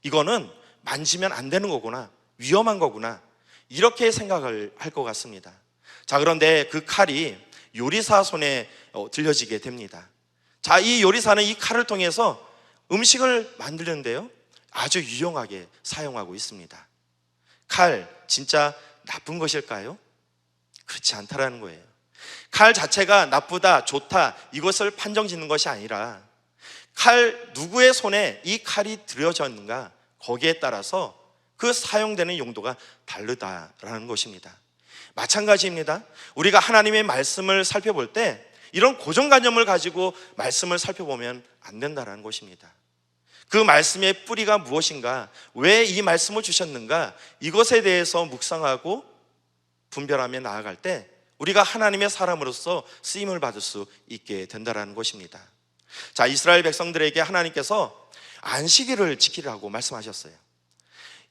이거는 만지면 안 되는 거구나, 위험한 거구나, 이렇게 생각을 할 것 같습니다. 자, 그런데 그 칼이 요리사 손에 들려지게 됩니다. 자, 이 요리사는 이 칼을 통해서 음식을 만드는데요, 아주 유용하게 사용하고 있습니다. 칼, 진짜 나쁜 것일까요? 그렇지 않다라는 거예요. 칼 자체가 나쁘다, 좋다, 이것을 판정 짓는 것이 아니라 칼, 누구의 손에 이 칼이 들여졌는가, 거기에 따라서 그 사용되는 용도가 다르다라는 것입니다. 마찬가지입니다. 우리가 하나님의 말씀을 살펴볼 때 이런 고정관념을 가지고 말씀을 살펴보면 안 된다는 것입니다. 그 말씀의 뿌리가 무엇인가, 왜 이 말씀을 주셨는가, 이것에 대해서 묵상하고 분별하며 나아갈 때 우리가 하나님의 사람으로서 쓰임을 받을 수 있게 된다는 것입니다. 자, 이스라엘 백성들에게 하나님께서 안식일을 지키라고 말씀하셨어요.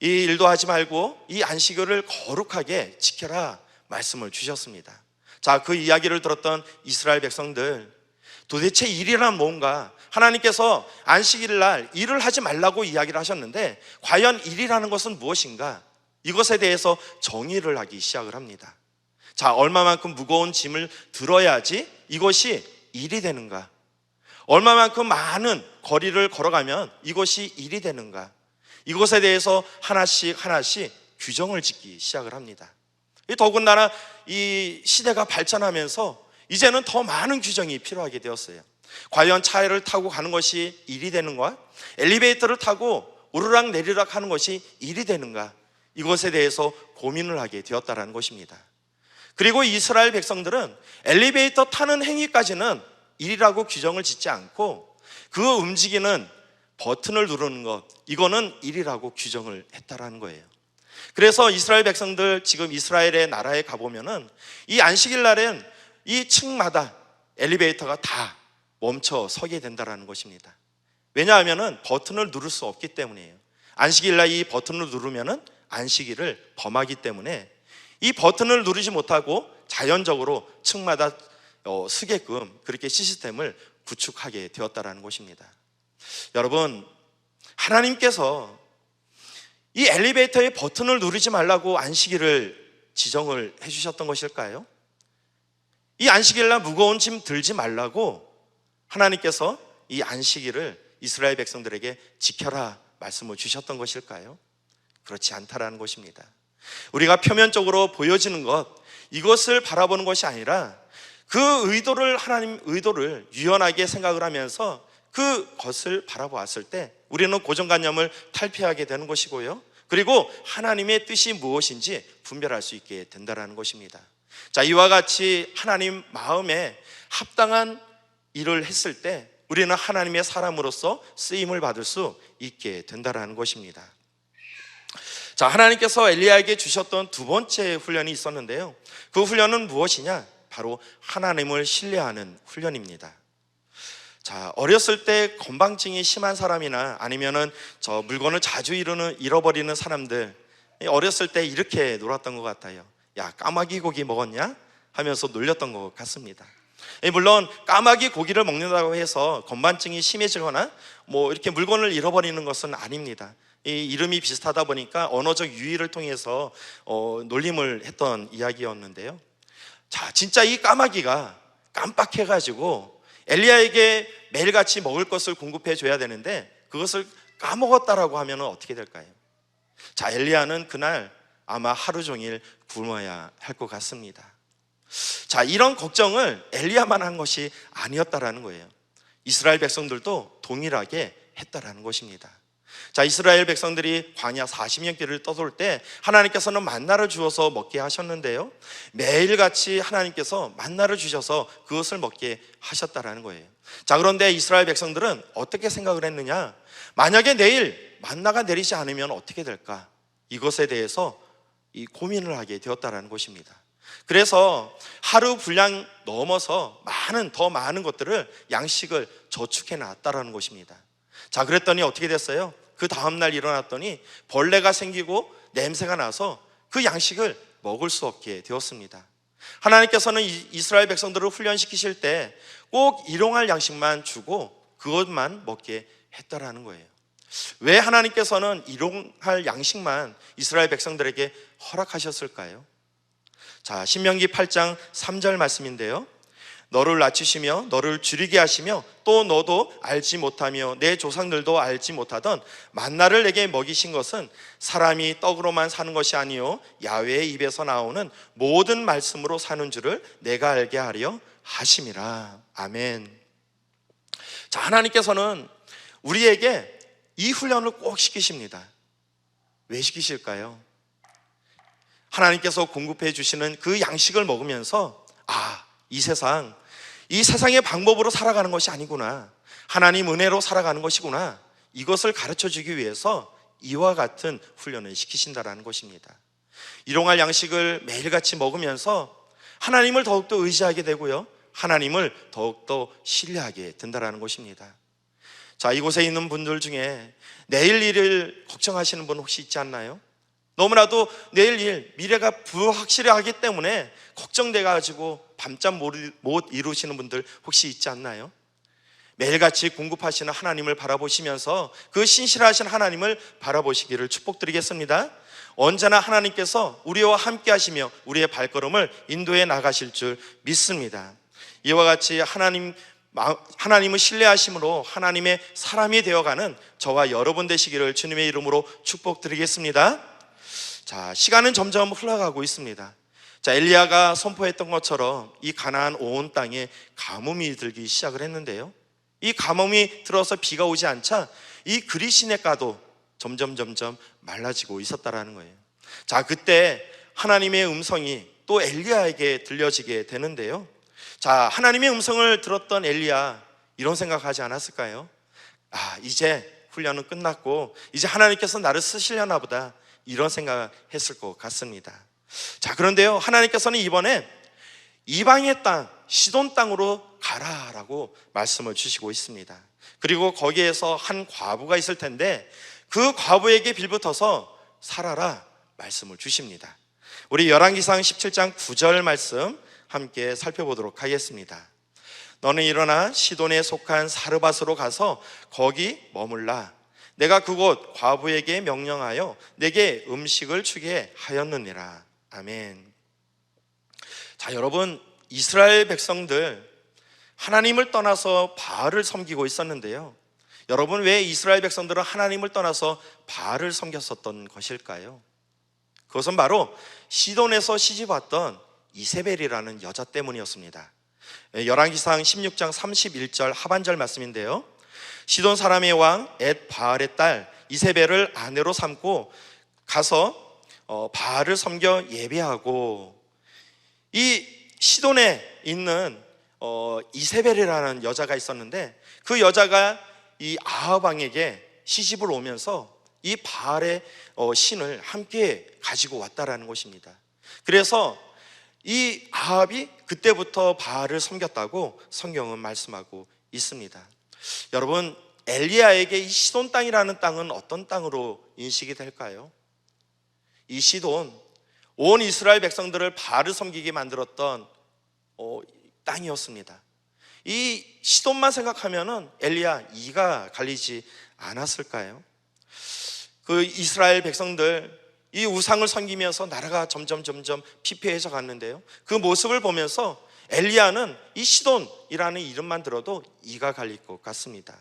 이 일도 하지 말고 이 안식일을 거룩하게 지켜라 말씀을 주셨습니다. 자, 그 이야기를 들었던 이스라엘 백성들, 도대체 일이란 뭔가, 하나님께서 안식일 날 일을 하지 말라고 이야기를 하셨는데 과연 일이라는 것은 무엇인가, 이것에 대해서 정의를 하기 시작을 합니다. 자, 얼마만큼 무거운 짐을 들어야지 이것이 일이 되는가, 얼마만큼 많은 거리를 걸어가면 이것이 일이 되는가, 이것에 대해서 하나씩 규정을 짓기 시작을 합니다. 더군다나 이 시대가 발전하면서 이제는 더 많은 규정이 필요하게 되었어요. 과연 차를 타고 가는 것이 일이 되는가, 엘리베이터를 타고 오르락 내리락 하는 것이 일이 되는가, 이것에 대해서 고민을 하게 되었다는 것입니다. 그리고 이스라엘 백성들은 엘리베이터 타는 행위까지는 일이라고 규정을 짓지 않고 그 움직이는 버튼을 누르는 것, 이거는 일이라고 규정을 했다라는 거예요. 그래서 이스라엘 백성들, 지금 이스라엘의 나라에 가보면은 이 안식일 날엔 이 층마다 엘리베이터가 다 멈춰 서게 된다라는 것입니다. 왜냐하면은 버튼을 누를 수 없기 때문이에요. 안식일 날 이 버튼을 누르면은 안식일을 범하기 때문에 이 버튼을 누르지 못하고 자연적으로 층마다 서게끔 그렇게 시스템을 구축하게 되었다라는 것입니다. 여러분, 하나님께서 이 엘리베이터의 버튼을 누르지 말라고 안식일을 지정을 해주셨던 것일까요? 이 안식일날 무거운 짐 들지 말라고 하나님께서 이 안식일을 이스라엘 백성들에게 지켜라 말씀을 주셨던 것일까요? 그렇지 않다라는 것입니다. 우리가 표면적으로 보여지는 것, 이것을 바라보는 것이 아니라 그 의도를, 하나님 의도를 유연하게 생각을 하면서 그것을 바라보았을 때 우리는 고정관념을 탈피하게 되는 것이고요, 그리고 하나님의 뜻이 무엇인지 분별할 수 있게 된다는 것입니다. 자, 이와 같이 하나님 마음에 합당한 일을 했을 때 우리는 하나님의 사람으로서 쓰임을 받을 수 있게 된다는 것입니다. 자, 하나님께서 엘리야에게 주셨던 두 번째 훈련이 있었는데요, 그 훈련은 무엇이냐? 바로 하나님을 신뢰하는 훈련입니다. 자, 어렸을 때 건방증이 심한 사람이나 아니면은 저 물건을 자주 잃어버리는 사람들, 어렸을 때 이렇게 놀았던 것 같아요. 야, 까마귀 고기 먹었냐? 하면서 놀렸던 것 같습니다. 물론 까마귀 고기를 먹는다고 해서 건반증이 심해지거나 뭐 이렇게 물건을 잃어버리는 것은 아닙니다. 이 이름이 비슷하다 보니까 언어적 유희를 통해서 놀림을 했던 이야기였는데요. 자, 진짜 이 까마귀가 깜빡해가지고 엘리야에게 매일같이 먹을 것을 공급해 줘야 되는데 그것을 까먹었다라고 하면 어떻게 될까요? 자, 엘리야는 그날 아마 하루 종일 굶어야 할 것 같습니다. 자, 이런 걱정을 엘리야만 한 것이 아니었다라는 거예요. 이스라엘 백성들도 동일하게 했다라는 것입니다. 자, 이스라엘 백성들이 광야 40년 길을 떠돌 때 하나님께서는 만나를 주어서 먹게 하셨는데요, 매일같이 하나님께서 만나를 주셔서 그것을 먹게 하셨다라는 거예요. 자, 그런데 이스라엘 백성들은 어떻게 생각을 했느냐? 만약에 내일 만나가 내리지 않으면 어떻게 될까? 이것에 대해서 고민을 하게 되었다라는 것입니다. 그래서 하루 분량 넘어서 더 많은 것들을, 양식을 저축해 놨다라는 것입니다. 자, 그랬더니 어떻게 됐어요? 그 다음날 일어났더니 벌레가 생기고 냄새가 나서 그 양식을 먹을 수 없게 되었습니다. 하나님께서는 이스라엘 백성들을 훈련시키실 때 꼭 일용할 양식만 주고 그것만 먹게 했다라는 거예요. 왜 하나님께서는 일용할 양식만 이스라엘 백성들에게 허락하셨을까요? 자, 신명기 8장 3절 말씀인데요, 너를 낮추시며 너를 줄이게 하시며 또 너도 알지 못하며 내 조상들도 알지 못하던 만나를 내게 먹이신 것은 사람이 떡으로만 사는 것이 아니요 야훼의 입에서 나오는 모든 말씀으로 사는 줄을 내가 알게 하려 하심이라. 아멘. 자, 하나님께서는 우리에게 이 훈련을 꼭 시키십니다. 왜 시키실까요? 하나님께서 공급해 주시는 그 양식을 먹으면서 이 세상의 방법으로 살아가는 것이 아니구나, 하나님 은혜로 살아가는 것이구나, 이것을 가르쳐 주기 위해서 이와 같은 훈련을 시키신다라는 것입니다. 일용할 양식을 매일같이 먹으면서 하나님을 더욱더 의지하게 되고요, 하나님을 더욱더 신뢰하게 된다라는 것입니다. 자, 이곳에 있는 분들 중에 내일 일을 걱정하시는 분 혹시 있지 않나요? 너무나도 내일 일, 미래가 불확실하기 때문에 걱정돼가지고 밤잠 못 이루시는 분들 혹시 있지 않나요? 매일같이 공급하시는 하나님을 바라보시면서 그 신실하신 하나님을 바라보시기를 축복드리겠습니다. 언제나 하나님께서 우리와 함께 하시며 우리의 발걸음을 인도해 나가실 줄 믿습니다. 이와 같이 하나님을 신뢰하심으로 하나님의 사람이 되어가는 저와 여러분 되시기를 주님의 이름으로 축복드리겠습니다. 자, 시간은 점점 흘러가고 있습니다. 자, 엘리야가 선포했던 것처럼 이 가나안 온 땅에 가뭄이 들기 시작을 했는데요, 이 가뭄이 들어서 비가 오지 않자 이 그리 시냇가도 점점 말라지고 있었다라는 거예요. 자, 그때 하나님의 음성이 또 엘리야에게 들려지게 되는데요, 자, 하나님의 음성을 들었던 엘리야 이런 생각하지 않았을까요? 이제 훈련은 끝났고 이제 하나님께서 나를 쓰시려나 보다, 이런 생각했을 것 같습니다. 자, 그런데요, 하나님께서는 이번에 이방의 땅, 시돈 땅으로 가라라고 말씀을 주시고 있습니다. 그리고 거기에서 한 과부가 있을 텐데 그 과부에게 빌붙어서 살아라 말씀을 주십니다. 우리 열왕기상 17장 9절 말씀 함께 살펴보도록 하겠습니다. 너는 일어나 시돈에 속한 사르밧으로 가서 거기 머물라. 내가 그곳 과부에게 명령하여 내게 음식을 주게 하였느니라. 아멘. 자, 여러분, 이스라엘 백성들 하나님을 떠나서 바알을 섬기고 있었는데요, 여러분, 왜 이스라엘 백성들은 하나님을 떠나서 바알을 섬겼었던 것일까요? 그것은 바로 시돈에서 시집왔던 이세벨이라는 여자 때문이었습니다. 열왕기상 16장 31절 하반절 말씀인데요, 시돈 사람의 왕 엣 바알의 딸 이세벨을 아내로 삼고 가서 바알을 섬겨 예배하고, 이 시돈에 있는 이세벨이라는 여자가 있었는데 그 여자가 이 아합 왕에게 시집을 오면서 이 바알의 신을 함께 가지고 왔다라는 것입니다. 그래서 이 아합이 그때부터 바알을 섬겼다고 성경은 말씀하고 있습니다. 여러분, 엘리야에게 이 시돈 땅이라는 땅은 어떤 땅으로 인식이 될까요? 이 시돈, 온 이스라엘 백성들을 바알을 섬기게 만들었던 땅이었습니다. 이 시돈만 생각하면은 엘리야 이가 갈리지 않았을까요? 그 이스라엘 백성들 이 우상을 섬기면서 나라가 점점 피폐해져 갔는데요. 그 모습을 보면서 엘리야는 이 시돈이라는 이름만 들어도 이가 갈릴 것 같습니다.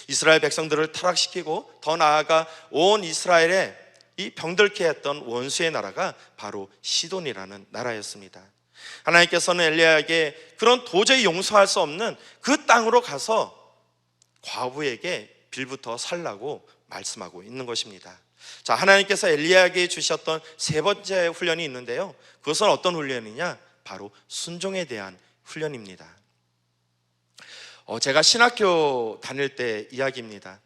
이스라엘 백성들을 타락시키고 더 나아가 온 이스라엘에 이 병들게 했던 원수의 나라가 바로 시돈이라는 나라였습니다. 하나님께서는 엘리야에게 그런 도저히 용서할 수 없는 그 땅으로 가서 과부에게 빌부터 살라고 말씀하고 있는 것입니다. 자, 하나님께서 엘리야에게 주셨던 세 번째 훈련이 있는데요. 그것은 어떤 훈련이냐? 바로 순종에 대한 훈련입니다. 제가 신학교 다닐 때 이야기입니다.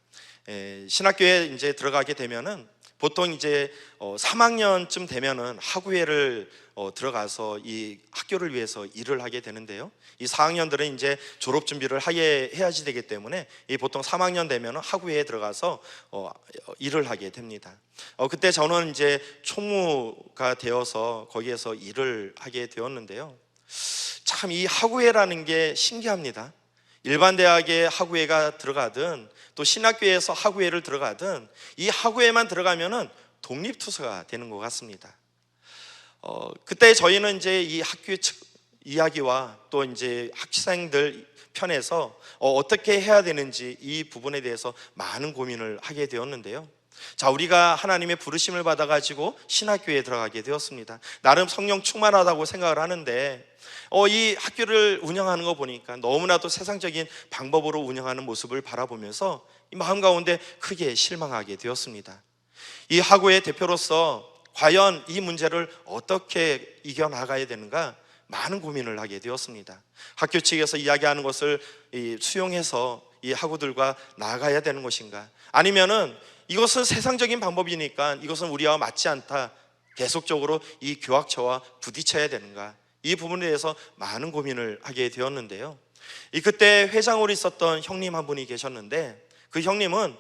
신학교에 이제 들어가게 되면은 보통 이제 3학년쯤 되면은 학우회를 들어가서 이 학교를 위해서 일을 하게 되는데요. 이 4학년들은 이제 졸업 준비를 해야지 되기 때문에 이 보통 3학년 되면은 학우회에 들어가서 일을 하게 됩니다. 그때 저는 이제 총무가 되어서 거기에서 일을 하게 되었는데요. 참 이 학우회라는 게 신기합니다. 일반 대학에 학우회가 들어가든 또 신학교에서 학우회를 들어가든 이 학우회만 들어가면은 독립투사가 되는 것 같습니다. 그때 저희는 이제 이 학교 측 이야기와 또 이제 학생들 편에서 어떻게 해야 되는지 이 부분에 대해서 많은 고민을 하게 되었는데요. 자, 우리가 하나님의 부르심을 받아가지고 신학교에 들어가게 되었습니다. 나름 성령 충만하다고 생각을 하는데 이 학교를 운영하는 거 보니까 너무나도 세상적인 방법으로 운영하는 모습을 바라보면서 이 마음 가운데 크게 실망하게 되었습니다. 이 학우의 대표로서 과연 이 문제를 어떻게 이겨나가야 되는가 많은 고민을 하게 되었습니다. 학교 측에서 이야기하는 것을 수용해서 이 학우들과 나아가야 되는 것인가, 아니면은 이것은 세상적인 방법이니까 이것은 우리와 맞지 않다, 계속적으로 이 교학처와 부딪혀야 되는가, 이 부분에 대해서 많은 고민을 하게 되었는데요. 그때 회장으로 있었던 형님 한 분이 계셨는데 그 형님은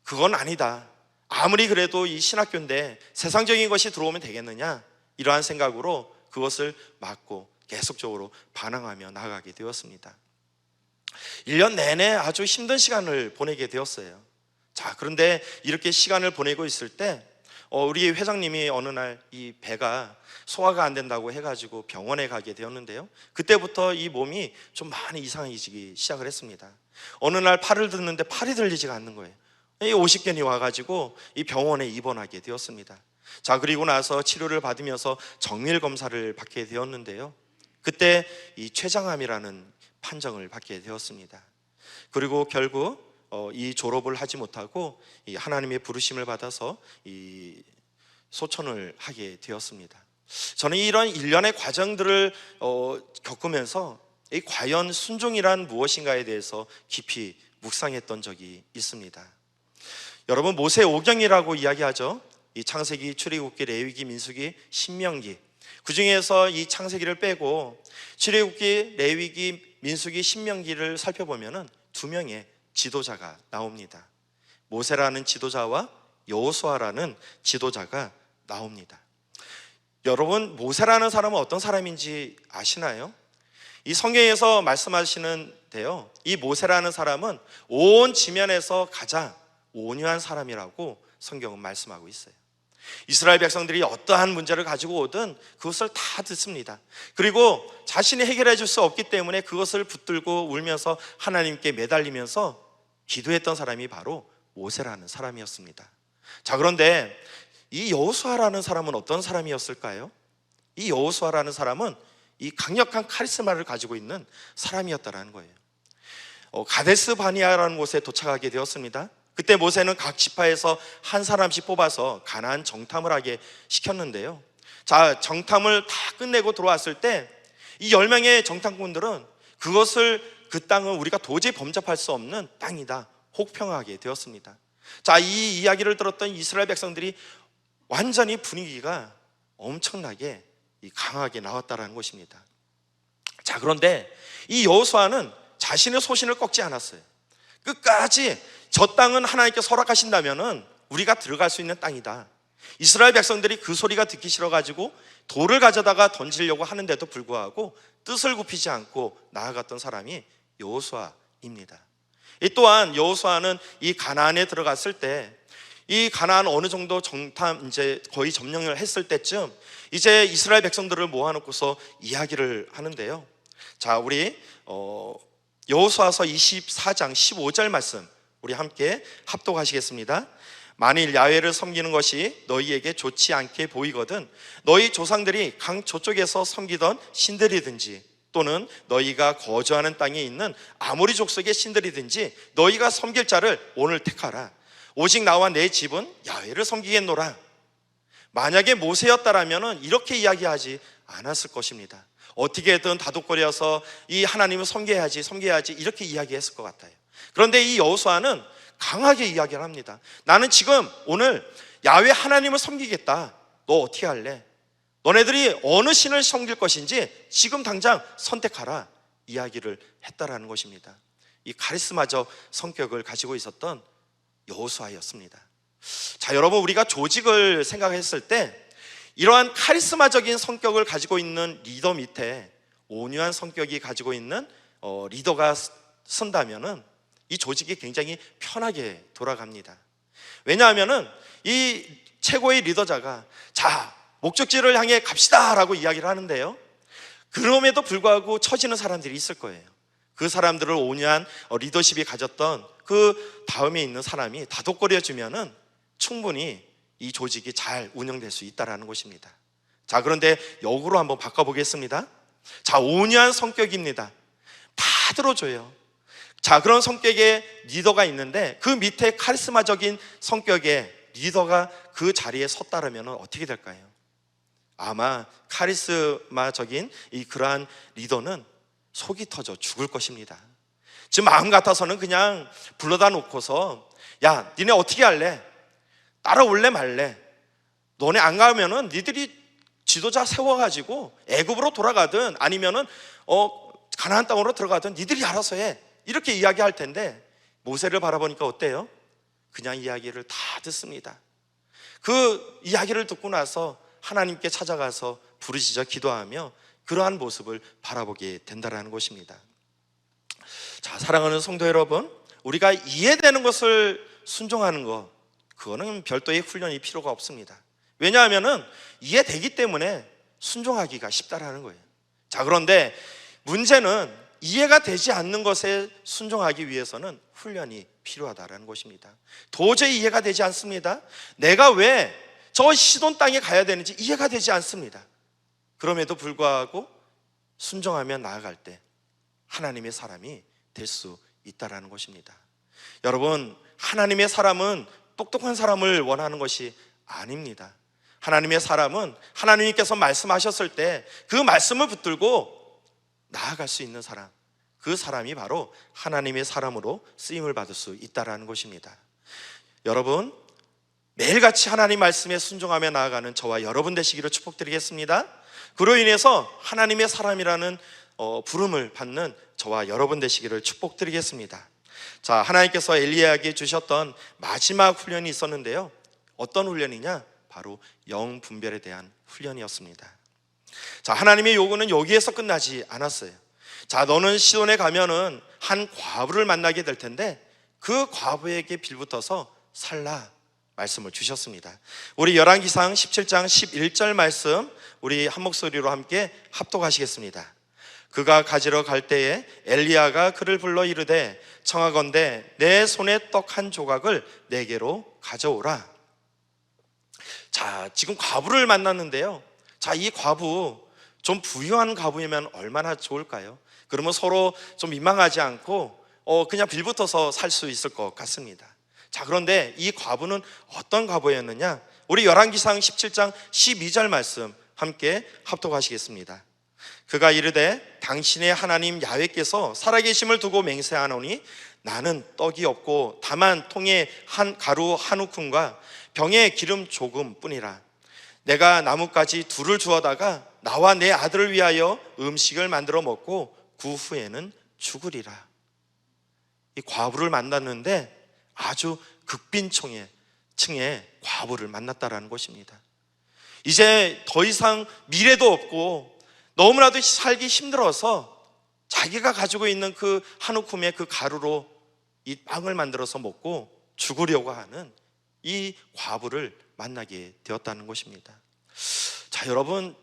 그건 아니다, 아무리 그래도 이 신학교인데 세상적인 것이 들어오면 되겠느냐, 이러한 생각으로 그것을 막고 계속적으로 반항하며 나아가게 되었습니다. 1년 내내 아주 힘든 시간을 보내게 되었어요. 자, 그런데 이렇게 시간을 보내고 있을 때 우리 회장님이 어느 날 이 배가 소화가 안 된다고 해가지고 병원에 가게 되었는데요. 그때부터 이 몸이 좀 많이 이상해지기 시작을 했습니다. 어느 날 팔을 듣는데 팔이 들리지가 않는 거예요. 이 50견이 와가지고 이 병원에 입원하게 되었습니다. 자, 그리고 나서 치료를 받으면서 정밀 검사를 받게 되었는데요. 그때 이 췌장암이라는 판정을 받게 되었습니다. 그리고 결국 이 졸업을 하지 못하고 이 하나님의 부르심을 받아서 이 소천을 하게 되었습니다. 저는 이런 일련의 과정들을 겪으면서 이 과연 순종이란 무엇인가에 대해서 깊이 묵상했던 적이 있습니다. 여러분, 모세 오경이라고 이야기하죠. 이 창세기, 출애굽기, 레위기, 민수기, 신명기, 그 중에서 이 창세기를 빼고 출애굽기, 레위기, 민수기, 신명기를 살펴보면은 두 명의 지도자가 나옵니다. 모세라는 지도자와 여호수아라는 지도자가 나옵니다. 여러분, 모세라는 사람은 어떤 사람인지 아시나요? 이 성경에서 말씀하시는데요, 이 모세라는 사람은 온 지면에서 가장 온유한 사람이라고 성경은 말씀하고 있어요. 이스라엘 백성들이 어떠한 문제를 가지고 오든 그것을 다 듣습니다. 그리고 자신이 해결해 줄 수 없기 때문에 그것을 붙들고 울면서 하나님께 매달리면서 기도했던 사람이 바로 모세라는 사람이었습니다. 자, 그런데 이 여호수아라는 사람은 어떤 사람이었을까요? 이 여호수아라는 사람은 이 강력한 카리스마를 가지고 있는 사람이었다라는 거예요. 가데스 바니아라는 곳에 도착하게 되었습니다. 그때 모세는 각 지파에서 한 사람씩 뽑아서 가나안 정탐을 하게 시켰는데요. 자, 정탐을 다 끝내고 들어왔을 때 이 10명의 정탐꾼들은 그 땅은 우리가 도저히 범접할 수 없는 땅이다, 혹평하게 되었습니다. 자, 이 이야기를 들었던 이스라엘 백성들이 완전히 분위기가 엄청나게 강하게 나왔다라는 것입니다. 자, 그런데 이 여호수아는 자신의 소신을 꺾지 않았어요. 끝까지 저 땅은 하나님께서 허락하신다면은 우리가 들어갈 수 있는 땅이다, 이스라엘 백성들이 그 소리가 듣기 싫어가지고 돌을 가져다가 던지려고 하는데도 불구하고 뜻을 굽히지 않고 나아갔던 사람이 여호수아입니다. 이 또한 여호수아는 이 가나안에 들어갔을 때, 이 가나안 어느 정도 이제 거의 점령을 했을 때쯤 이제 이스라엘 백성들을 모아놓고서 이야기를 하는데요. 자, 우리 여호수아서 24장 15절 말씀 우리 함께 합독하시겠습니다. 만일 야훼를 섬기는 것이 너희에게 좋지 않게 보이거든 너희 조상들이 강 저쪽에서 섬기던 신들이든지 또는 너희가 거주하는 땅에 있는 아모리 족속의 신들이든지 너희가 섬길 자를 오늘 택하라. 오직 나와 내 집은 야훼를 섬기겠노라. 만약에 모세였다라면 이렇게 이야기하지 않았을 것입니다. 어떻게든 다독거려서 이 하나님을 섬겨야지 이렇게 이야기했을 것 같아요. 그런데 이 여호수아는 강하게 이야기를 합니다. 나는 지금 오늘 야훼 하나님을 섬기겠다. 너 어떻게 할래? 너네들이 어느 신을 섬길 것인지 지금 당장 선택하라 이야기를 했다라는 것입니다. 이 카리스마적 성격을 가지고 있었던 여호수아였습니다. 자, 여러분, 우리가 조직을 생각했을 때 이러한 카리스마적인 성격을 가지고 있는 리더 밑에 온유한 성격이 가지고 있는 리더가 쓴다면은 이 조직이 굉장히 편하게 돌아갑니다. 왜냐하면은 이 최고의 리더자가 자, 목적지를 향해 갑시다 라고 이야기를 하는데요, 그럼에도 불구하고 처지는 사람들이 있을 거예요. 그 사람들을 온유한 리더십이 가졌던 그 다음에 있는 사람이 다독거려 주면은 충분히 이 조직이 잘 운영될 수 있다는 것입니다. 자, 그런데 역으로 한번 바꿔보겠습니다. 자, 온유한 성격입니다. 다 들어줘요. 자, 그런 성격의 리더가 있는데 그 밑에 카리스마적인 성격의 리더가 그 자리에 섰다면 어떻게 될까요? 아마 카리스마적인 그러한 리더는 속이 터져 죽을 것입니다. 지금 마음 같아서는 그냥 불러다 놓고서 야, 니네 어떻게 할래? 따라올래 말래? 너네 안 가면은 니들이 지도자 세워가지고 애굽으로 돌아가든 아니면은 가나안 땅으로 들어가든 니들이 알아서 해, 이렇게 이야기할 텐데 모세를 바라보니까 어때요? 그냥 이야기를 다 듣습니다. 그 이야기를 듣고 나서 하나님께 찾아가서 부르짖어 기도하며 그러한 모습을 바라보게 된다는 것입니다. 자, 사랑하는 성도 여러분, 우리가 이해되는 것을 순종하는 것, 그거는 별도의 훈련이 필요가 없습니다. 왜냐하면 이해되기 때문에 순종하기가 쉽다라는 거예요. 자, 그런데 문제는 이해가 되지 않는 것에 순종하기 위해서는 훈련이 필요하다는 것입니다. 도저히 이해가 되지 않습니다. 내가 왜 저 시돈 땅에 가야 되는지 이해가 되지 않습니다. 그럼에도 불구하고 순종하며 나아갈 때 하나님의 사람이 될 수 있다는 것입니다. 여러분, 하나님의 사람은 똑똑한 사람을 원하는 것이 아닙니다. 하나님의 사람은 하나님께서 말씀하셨을 때 그 말씀을 붙들고 나아갈 수 있는 사람, 그 사람이 바로 하나님의 사람으로 쓰임을 받을 수 있다는 것입니다. 여러분, 매일같이 하나님 말씀에 순종하며 나아가는 저와 여러분 되시기를 축복드리겠습니다. 그로 인해서 하나님의 사람이라는 부름을 받는 저와 여러분 되시기를 축복드리겠습니다. 자, 하나님께서 엘리야에게 주셨던 마지막 훈련이 있었는데요, 어떤 훈련이냐? 바로 영 분별에 대한 훈련이었습니다. 자, 하나님의 요구는 여기에서 끝나지 않았어요. 자, 너는 시돈에 가면은 한 과부를 만나게 될 텐데 그 과부에게 빌붙어서 살라 말씀을 주셨습니다. 우리 열왕기상 17장 11절 말씀 우리 한 목소리로 함께 합독하시겠습니다. 그가 가지러 갈 때에 엘리야가 그를 불러 이르되 청하건대 내 손에 떡 한 조각을 내게로 가져오라. 자, 지금 과부를 만났는데요, 자, 이 과부 좀 부유한 과부이면 얼마나 좋을까요? 그러면 서로 좀 민망하지 않고 그냥 빌붙어서 살 수 있을 것 같습니다. 자, 그런데 이 과부는 어떤 과부였느냐? 우리 열왕기상 17장 12절 말씀 함께 합독하시겠습니다. 그가 이르되 당신의 하나님 야훼께서 살아계심을 두고 맹세하노니 나는 떡이 없고 다만 통에 한 가루 한 우큼과 병에 기름 조금 뿐이라. 내가 나뭇가지 둘을 주어다가 나와 내 아들을 위하여 음식을 만들어 먹고 그 후에는 죽으리라. 이 과부를 만났는데 아주 극빈총에 층의 과부를 만났다라는 것입니다. 이제 더 이상 미래도 없고 너무나도 살기 힘들어서 자기가 가지고 있는 그 한 움큼의 그 가루로 이 빵을 만들어서 먹고 죽으려고 하는 이 과부를 만나게 되었다는 것입니다. 자, 여러분,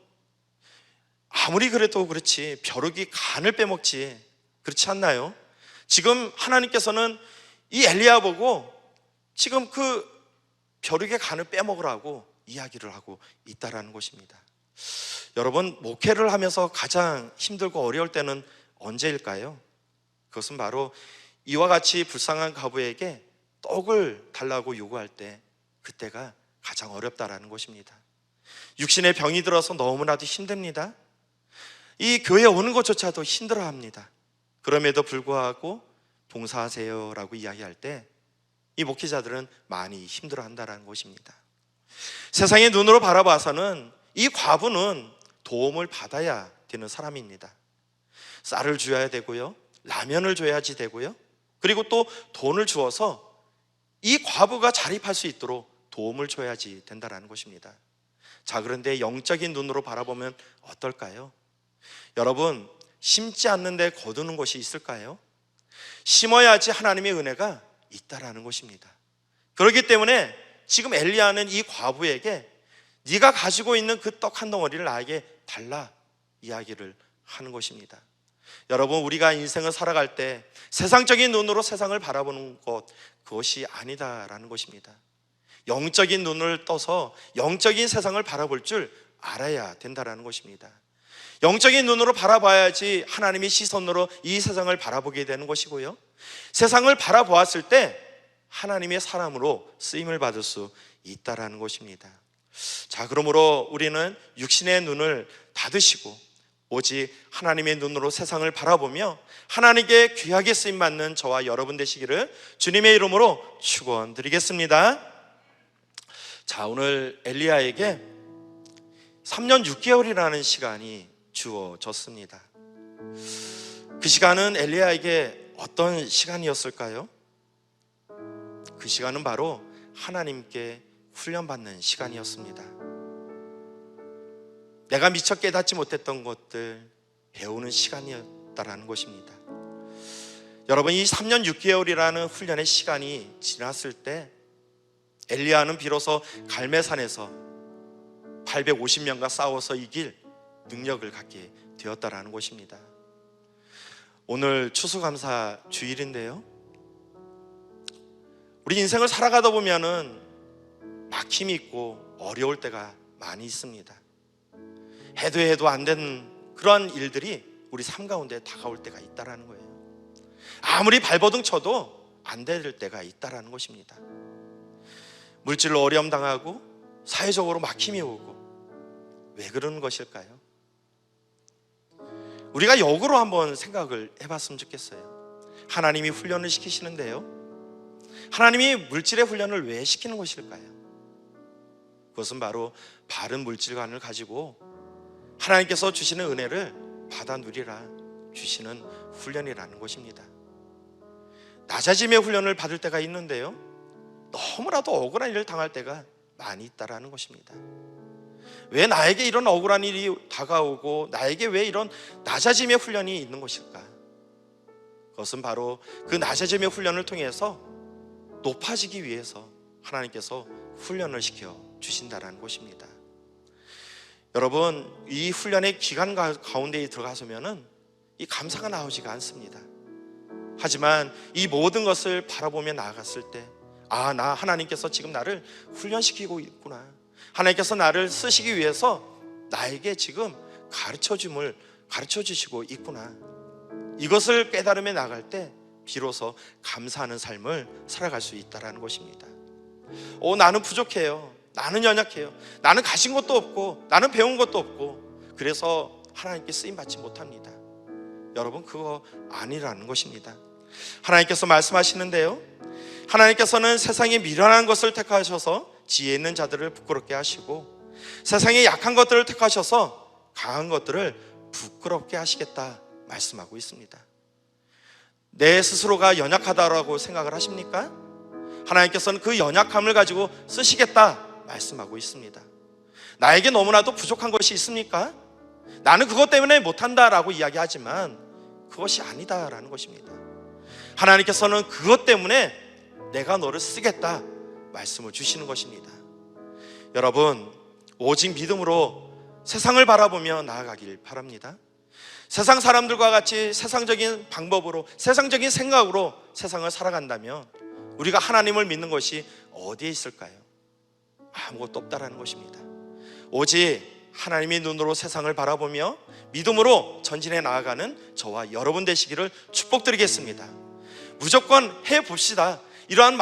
아무리 그래도 그렇지 벼룩이 간을 빼먹지 그렇지 않나요? 지금 하나님께서는 이 엘리야 보고 지금 그 벼룩의 간을 빼먹으라고 이야기를 하고 있다라는 것입니다. 여러분, 목회를 하면서 가장 힘들고 어려울 때는 언제일까요? 그것은 바로 이와 같이 불쌍한 과부에게 떡을 달라고 요구할 때, 그때가 가장 어렵다라는 것입니다. 육신의 병이 들어서 너무나도 힘듭니다. 이 교회에 오는 것조차도 힘들어합니다. 그럼에도 불구하고 봉사하세요라고 이야기할 때 이 목회자들은 많이 힘들어한다는 것입니다. 세상의 눈으로 바라봐서는 이 과부는 도움을 받아야 되는 사람입니다. 쌀을 줘야 되고요, 라면을 줘야지 되고요, 그리고 또 돈을 주어서 이 과부가 자립할 수 있도록 도움을 줘야지 된다는 것입니다. 자, 그런데 영적인 눈으로 바라보면 어떨까요? 여러분, 심지 않는데 거두는 것이 있을까요? 심어야지 하나님의 은혜가 있다라는 것입니다. 그렇기 때문에 지금 엘리야는 이 과부에게 네가 가지고 있는 그 떡 한 덩어리를 나에게 달라 이야기를 하는 것입니다. 여러분, 우리가 인생을 살아갈 때 세상적인 눈으로 세상을 바라보는 것, 그것이 아니다라는 것입니다. 영적인 눈을 떠서 영적인 세상을 바라볼 줄 알아야 된다라는 것입니다. 영적인 눈으로 바라봐야지 하나님의 시선으로 이 세상을 바라보게 되는 것이고요, 세상을 바라보았을 때 하나님의 사람으로 쓰임을 받을 수 있다라는 것입니다. 자, 그러므로 우리는 육신의 눈을 닫으시고 오직 하나님의 눈으로 세상을 바라보며 하나님께 귀하게 쓰임받는 저와 여러분 되시기를 주님의 이름으로 축원드리겠습니다. 자, 오늘 엘리야에게 3년 6개월이라는 시간이 주어졌습니다. 그 시간은 엘리야에게 어떤 시간이었을까요? 그 시간은 바로 하나님께 훈련받는 시간이었습니다. 내가 미처 깨닫지 못했던 것들 배우는 시간이었다라는 것입니다. 여러분, 이 3년 6개월이라는 훈련의 시간이 지났을 때 엘리야는 비로소 갈멜산에서 850명과 싸워서 이길 능력을 갖게 되었다라는 것입니다. 오늘 추수감사 주일인데요, 우리 인생을 살아가다 보면은 막힘이 있고 어려울 때가 많이 있습니다. 해도 안 되는 그런 일들이 우리 삶 가운데 다가올 때가 있다라는 거예요. 아무리 발버둥 쳐도 안 될 때가 있다라는 것입니다. 물질로 어려움 당하고 사회적으로 막힘이 오고, 왜 그러는 것일까요? 우리가 역으로 한번 생각을 해봤으면 좋겠어요. 하나님이 훈련을 시키시는데요, 하나님이 물질의 훈련을 왜 시키는 것일까요? 그것은 바로 바른 물질관을 가지고 하나님께서 주시는 은혜를 받아 누리라 주시는 훈련이라는 것입니다. 낮아짐의 훈련을 받을 때가 있는데요, 너무나도 억울한 일을 당할 때가 많이 있다라는 것입니다. 왜 나에게 이런 억울한 일이 다가오고 나에게 왜 이런 낮아짐의 훈련이 있는 것일까? 그것은 바로 그 낮아짐의 훈련을 통해서 높아지기 위해서 하나님께서 훈련을 시켜 주신다라는 것입니다. 여러분, 이 훈련의 기간 가운데에 들어가서면은 이 감사가 나오지가 않습니다. 하지만 이 모든 것을 바라보며 나아갔을 때, 아, 나 하나님께서 지금 나를 훈련시키고 있구나, 하나님께서 나를 쓰시기 위해서 나에게 지금 가르쳐 주시고 있구나, 이것을 깨달으며 나갈 때 비로소 감사하는 삶을 살아갈 수 있다는 것입니다. 나는 부족해요, 나는 연약해요, 나는 가진 것도 없고 나는 배운 것도 없고 그래서 하나님께 쓰임받지 못합니다. 여러분, 그거 아니라는 것입니다. 하나님께서 말씀하시는데요, 하나님께서는 세상에 미련한 것을 택하셔서 지혜 있는 자들을 부끄럽게 하시고 세상에 약한 것들을 택하셔서 강한 것들을 부끄럽게 하시겠다 말씀하고 있습니다. 내 스스로가 연약하다라고 생각을 하십니까? 하나님께서는 그 연약함을 가지고 쓰시겠다 말씀하고 있습니다. 나에게 너무나도 부족한 것이 있습니까? 나는 그것 때문에 못한다라고 이야기하지만 그것이 아니다라는 것입니다. 하나님께서는 그것 때문에 내가 너를 쓰겠다 말씀을 주시는 것입니다. 여러분, 오직 믿음으로 세상을 바라보며 나아가길 바랍니다. 세상 사람들과 같이 세상적인 방법으로, 세상적인 생각으로 세상을 살아간다면 우리가 하나님을 믿는 것이 어디에 있을까요? 아무것도 없다라는 것입니다. 오직 하나님의 눈으로 세상을 바라보며 믿음으로 전진해 나아가는 저와 여러분 되시기를 축복드리겠습니다. 무조건 해봅시다. 이러한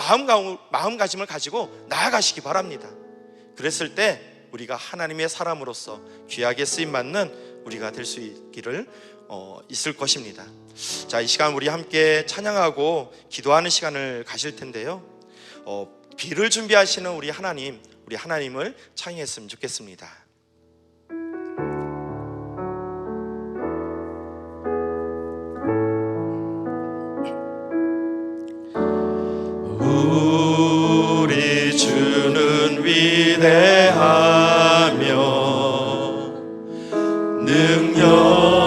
마음가짐을 가지고 나아가시기 바랍니다. 그랬을 때 우리가 하나님의 사람으로서 귀하게 쓰임받는 우리가 될 수 있을 것입니다. 자, 이 시간 우리 함께 찬양하고 기도하는 시간을 가실 텐데요, 비를 준비하시는 우리 하나님을 찬양했으면 좋겠습니다. 우리 주는 위대하며 능력이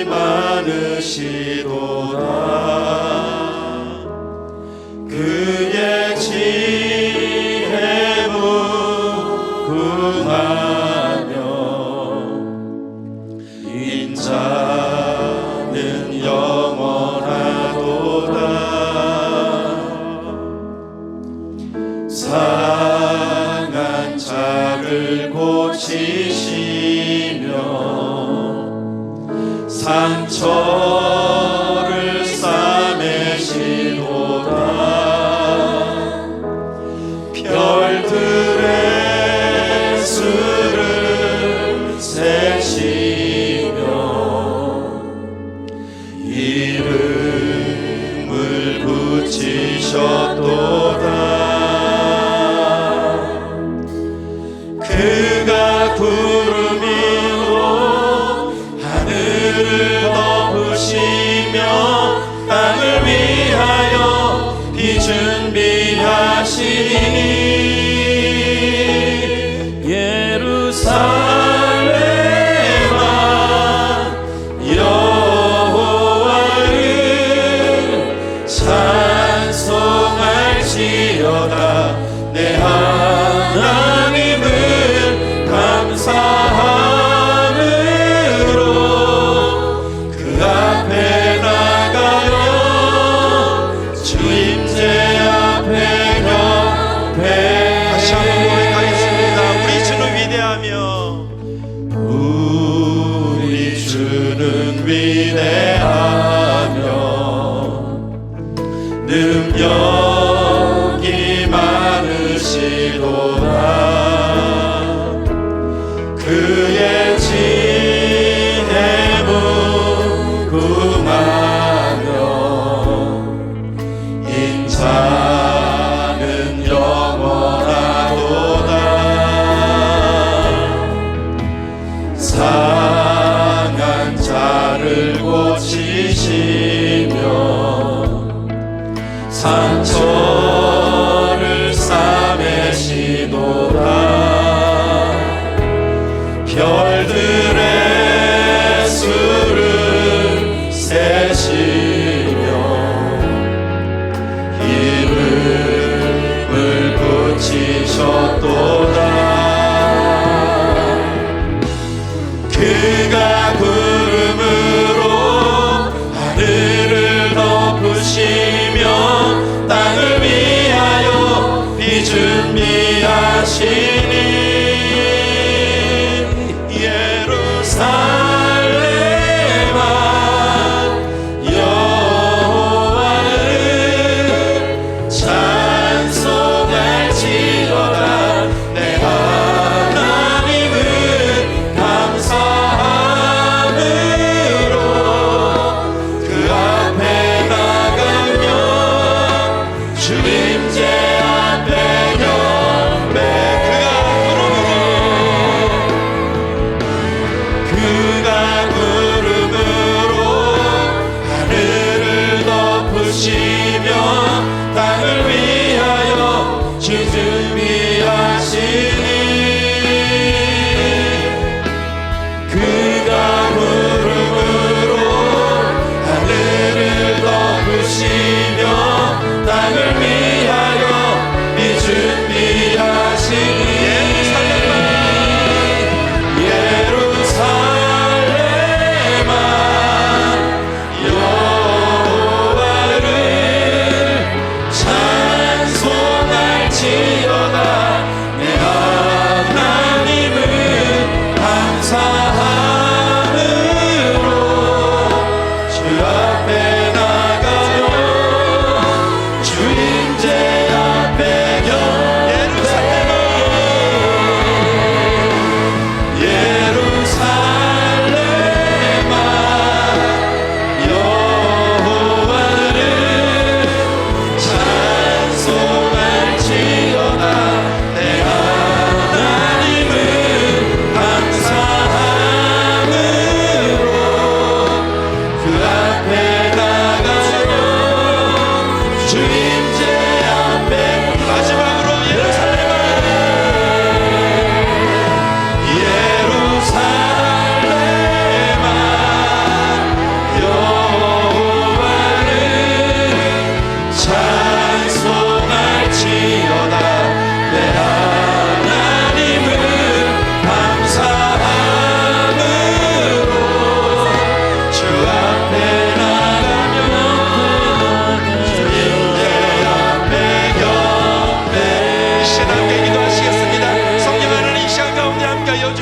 많으시도다. 그의 지혜 무궁하며 인자는 영원하도다. 상한 자를 고치시며 상처를 싸매시도다. 별들의 수를 세시며 이름을 붙이셨도다. 그가 구름으로 하늘을 덮으시며 땅을 위하여 비 준비하시니 예루살렘아 여호와를 찬송할지어다. 내 하나님을 감사함으로 그 앞에 나가요. 주 임재 앞에 격배. 다시 한번 고백하겠습니다. 우리 주는 위대하며 우리 주는 위대하며 능력이 많으시도다. 그의 지혜 무궁하며 인자는 영원하도다. 상한 자를 고치시며 상처를 싸매시도다. 별들의 수를 세시며 이름을 붙이셨도다. 그가 구름으로 하늘을 덮으시며 땅을 위하여 비 준비하시니 예루살렘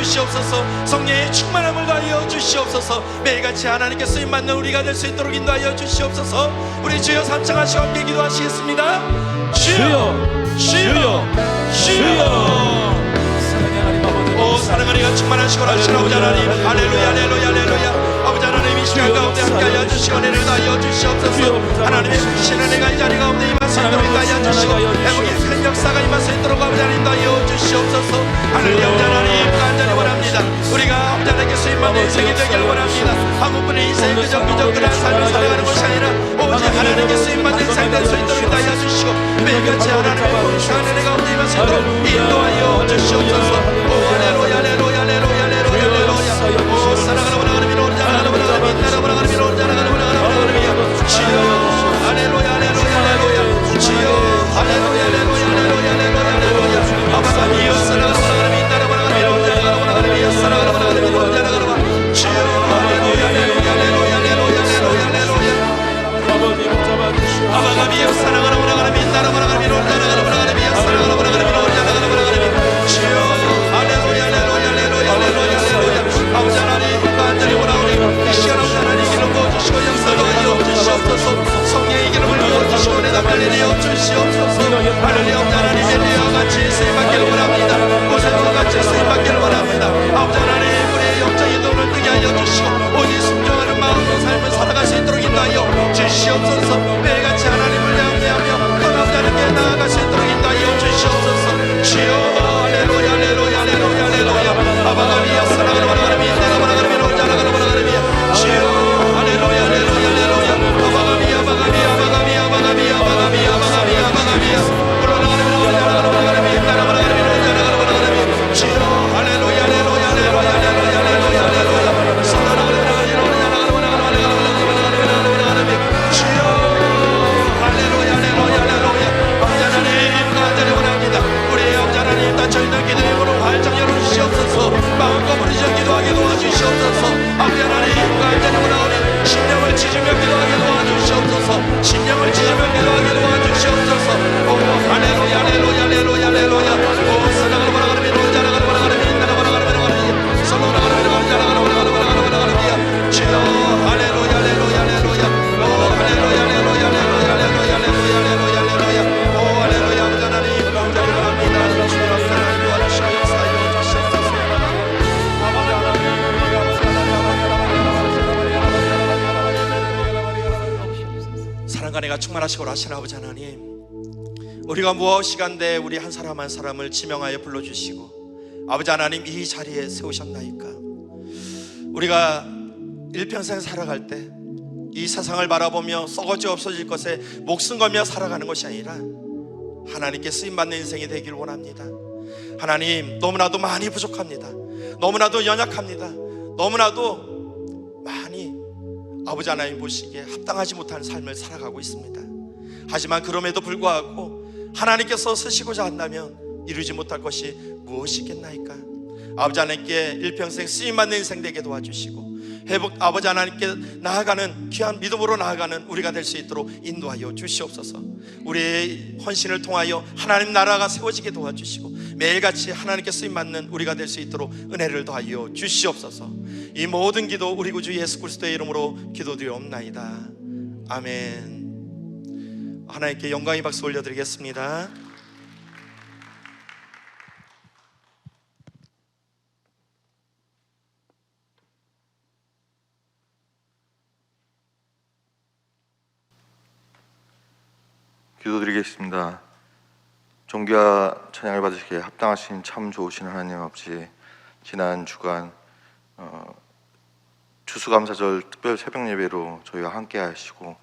주시옵소서. 성령의 충만함을 더하여 주시옵소서. 매일같이 하나님께 쓰임받는 우리가 될 수 있도록 인도하여 주시옵소서. 우리 주여 삼창하시고 함께 기도하시겠습니다. 주여 주여 주여. 오 사랑하리가 충만하시고 하신 아버지 하나님, 할렐루야 할렐루야 할렐루야. 아버지 하나님 이 시간 가운데 함께하여 주시고 은혜를 다하여 주시옵소서. 하나님의 크신 은혜가 이 자리 가운데 임할 수 있도록 인도하여 주시고 회복의 큰 역사가 임할 수 있도록 아버지 하나님 인도하여 주시옵소서. 할렐루야 아버지 하나님 간절히 원합니다. 우리가 아버지 하나님께 쓰임받는 인생이 되기를 원합니다. 한 분뿐인 인생 그저 그런 삶을 살아가는 것이 아니라 오직 하나님께 쓰임받는 인생 될 수 있도록 인도하여 주시고 매일같이 하나님의 풍성한 은혜 가운데 임할 수 있도록 인도하여 주시옵소서. 오 할렐루야 할렐루야 할렐루야 할렐루야 할렐루야. 오 사랑하는 하나님 이로운 자라가는 하나님 나라가는 하나님 이로운 자라가는 하나님 주여 할렐루야 할렐루야 할렐루야. 주여 할렐루야 할렐루야 할렐루야 할렐루야. 아버지여 사랑하는 하나님 나라가는 하나님 이로운 자라가는 하나님 사랑하는 하나님 이로운 자라가는 하나님 주여 할렐루야 할렐루야 할렐루야 할렐루야 할렐루야. 아버지 붙잡아주시옵소서. 아버지여 사랑하는 하나님 나라가는 하나님 이로운 자라가는 하나님 사랑하는 하나님 이로운 자라가는 하나님 주여 할렐루야 할렐루야 할렐루야 할렐루야 할렐루야. 아버지 하나님 간절히 원하오니 이 시간 아버지 하나님 기름 부어주시고 역사하여 주시옵소서. 성령의 기름을 부어주시고 내 담을 내어 주시옵소서. 할렐루야 아버지 하나님 엘리야와 같이 쓰임받기를 원합니다. 모세와 같이 쓰임받기를 원합니다. 아버지 하나님 우리의 영적인 눈을 뜨게 하여 주시고 오직 순종하는 마음으로 삶을 살아갈 수 있도록 인도하여 주시옵소서. 매일같이 하나님을 향하며 또 아버지 하나님께 나아갈 수 있도록 인도하여 주시옵소서. 주여 할렐루야 할렐루야 할렐루야 할렐루야. 아바가미야 사랑하는 하나님이 나라가는 하나님이 로자라가는 하나님이 주여 할렐루야 할렐루야 할렐루야. 아바가미야 아바가미야 아바가미야 아바가미야 아바가미야 아바가미야 아바가미야 불어나가는 로자라가는 하나님이 나라가는 하나님이 로자라가는 하나님이 주여 할렐루야 할렐루야 할렐루야 할렐루야 할렐루야 할렐루야. 사랑하는 하나님이 로자라가는 하나님이 주여 할렐루야 할렐루야 할렐루야. 아버지 하나님 간절히 원합니다. 우리의 아버지 하나님 닫혀있는 기도의 문을 활짝 열어주시옵소서. 마음과 부르짖어 기도하게 도와주시옵소서. 아버지 하나님 간절히 원하오니 심령을 찢으며 기도하게 도와주시옵소서. 심령을 찢으며 기도하게 도와주시옵소서. 오 할렐루야 할렐루야 할렐루야 할렐루야. 오 사랑하는 하나님 로자라가는 하나님 나라가는 하나님 솔로나가는 하나님 나라가는 하나님 주여 할렐루야 할렐루야 할렐루야. 오 할렐루야 할렐루야 할렐루야 할렐루야 할렐루야 할렐루야. 오 할렐루야 아버지 하나님 간절히 원합니다. 주여 하나님 도와주시고 역사하여 주시옵소서. 사랑과 내가 충만하시고 하신 아버지 하나님, 우리가 무엇이간데 우리 한 사람 한 사람을 지명하여 불러주시고 아버지 하나님 이 자리에 세우셨나이까. 우리가 일평생 살아갈 때 이 세상을 바라보며 썩어져 없어질 것에 목숨 걸며 살아가는 것이 아니라 하나님께 쓰임받는 인생이 되기를 원합니다. 하나님 너무나도 많이 부족합니다. 너무나도 연약합니다. 너무나도 많이 아버지 하나님 보시기에 합당하지 못한 삶을 살아가고 있습니다. 하지만 그럼에도 불구하고 하나님께서 쓰시고자 한다면 이루지 못할 것이 무엇이겠나이까. 아버지 하나님께 일평생 쓰임받는 인생 되게 도와주시고 회복 아버지 하나님께 나아가는 귀한 믿음으로 나아가는 우리가 될 수 있도록 인도하여 주시옵소서. 우리의 헌신을 통하여 하나님 나라가 세워지게 도와주시고 매일같이 하나님께 쓰임받는 우리가 될 수 있도록 은혜를 더하여 주시옵소서. 이 모든 기도 우리 구주 예수 그리스도의 이름으로 기도드리옵나이다. 아멘. 하나님께 영광의 박수 올려드리겠습니다. 기도드리겠습니다. 존귀와 찬양을 받으시기에 합당하신 참 좋으신 하나님 아버지, 지난 주간 추수감사절 특별 새벽 예배로 저희와 함께 하시고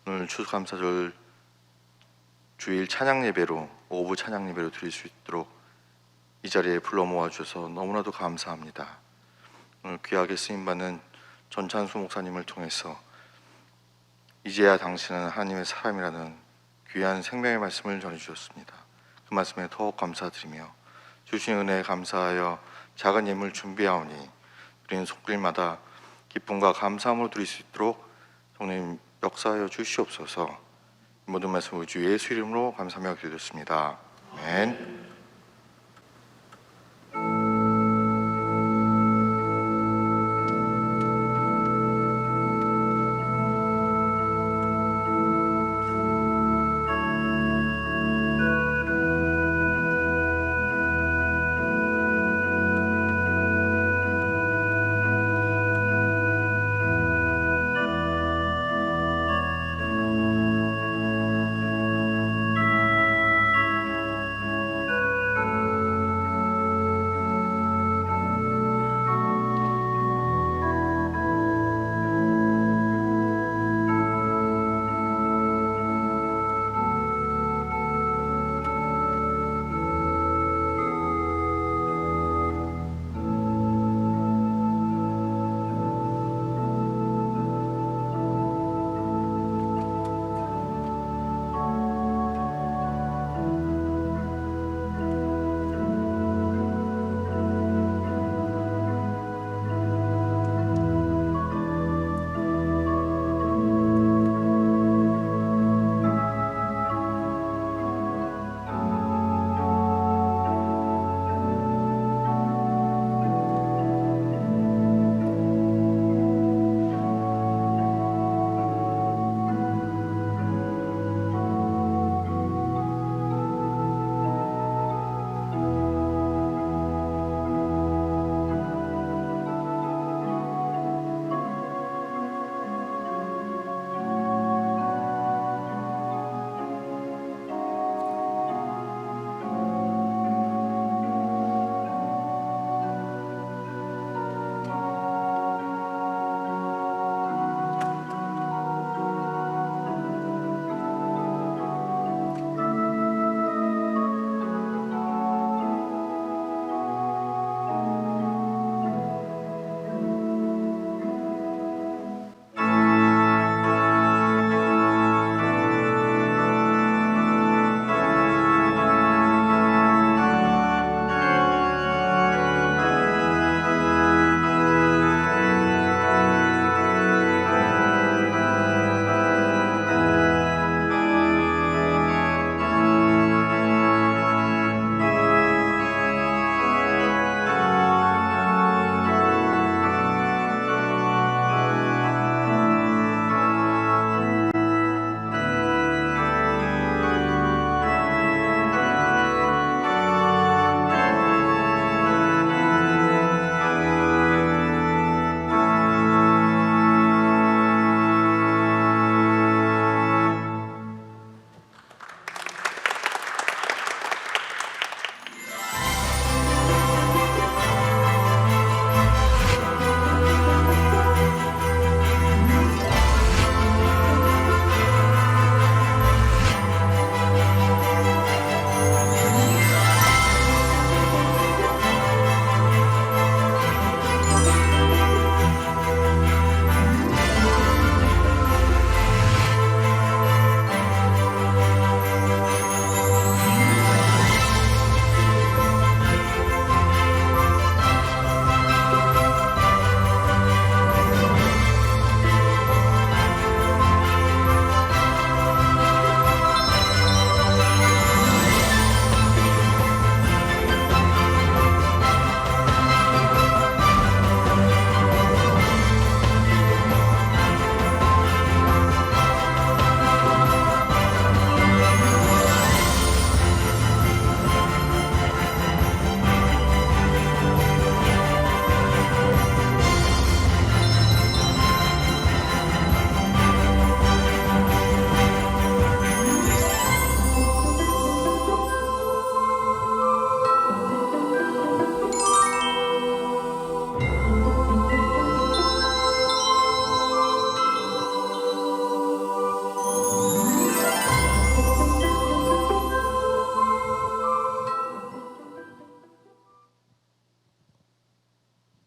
오늘 추수감사절 주일 찬양 예배로 오후 찬양 예배로 드릴 수 있도록 이 자리에 불러 모아 주셔서 너무나도 감사합니다. 오늘 귀하게 쓰임받는 전찬수 목사님을 통해서 이제야 당신은 하나님의 사람이라는 귀한 생명의 말씀을 전해주셨습니다. 그 말씀에 더욱 감사드리며 주신 은혜에 감사하여 작은 예물 준비하오니 드리는 손길마다 기쁨과 감사함으로 드릴 수 있도록 성령님 역사하여 주시옵소서. 모든 말씀 주 예수 이름으로 감사하며 기도드렸습니다. 아멘.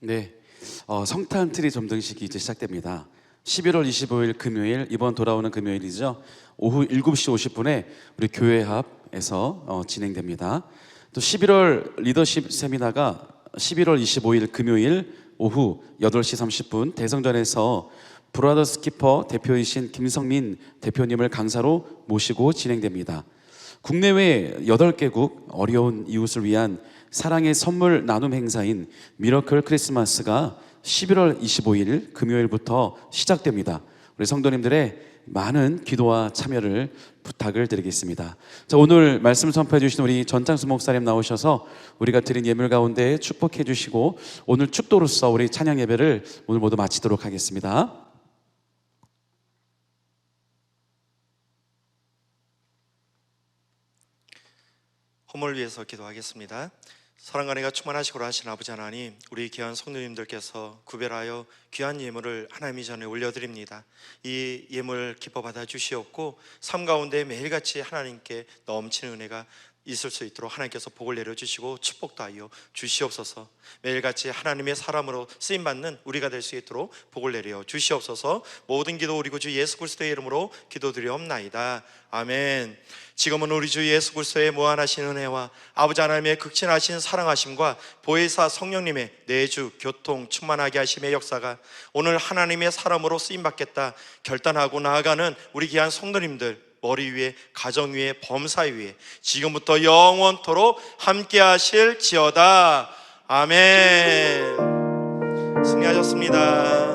네, 성탄 트리 점등식이 이제 시작됩니다. 11월 25일 금요일, 이번 돌아오는 금요일이죠. 오후 7시 50분에 우리 교회 합에서 진행됩니다. 또 11월 리더십 세미나가 11월 25일 금요일 오후 8시 30분 대성전에서 브라더스 키퍼 대표이신 김성민 대표님을 강사로 모시고 진행됩니다. 국내외 8개국 어려운 이웃을 위한 사랑의 선물 나눔 행사인 미러클 크리스마스가 11월 25일 금요일부터 시작됩니다. 우리 성도님들의 많은 기도와 참여를 부탁을 드리겠습니다. 자, 오늘 말씀 선포해 주신 우리 전창수 목사님 나오셔서 우리가 드린 예물 가운데 축복해 주시고 오늘 축도로서 우리 찬양 예배를 오늘 모두 마치도록 하겠습니다. 허물을 위해서 기도하겠습니다. 사랑과 은혜가 충만하시고 하신 아버지 하나님, 우리 귀한 성도님들께서 구별하여 귀한 예물을 하나님 전에 올려드립니다. 이 예물 기뻐 받아 주시옵고 삶 가운데 매일같이 하나님께 넘치는 은혜가 있을 수 있도록 하나님께서 복을 내려주시고 축복도 하여 주시옵소서. 매일같이 하나님의 사람으로 쓰임받는 우리가 될 수 있도록 복을 내려 주시옵소서. 모든 기도 우리 구주 예수 그리스도의 이름으로 기도드리옵나이다. 아멘. 지금은 우리 주 예수 그리스도의 무한하신 은혜와 아버지 하나님의 극진하신 사랑하심과 보혜사 성령님의 내주 교통 충만하게 하심의 역사가 오늘 하나님의 사람으로 쓰임받겠다 결단하고 나아가는 우리 귀한 성도님들 머리 위에, 가정 위에, 범사 위에 지금부터 영원토록 함께 하실지어다. 아멘. 승리하셨습니다.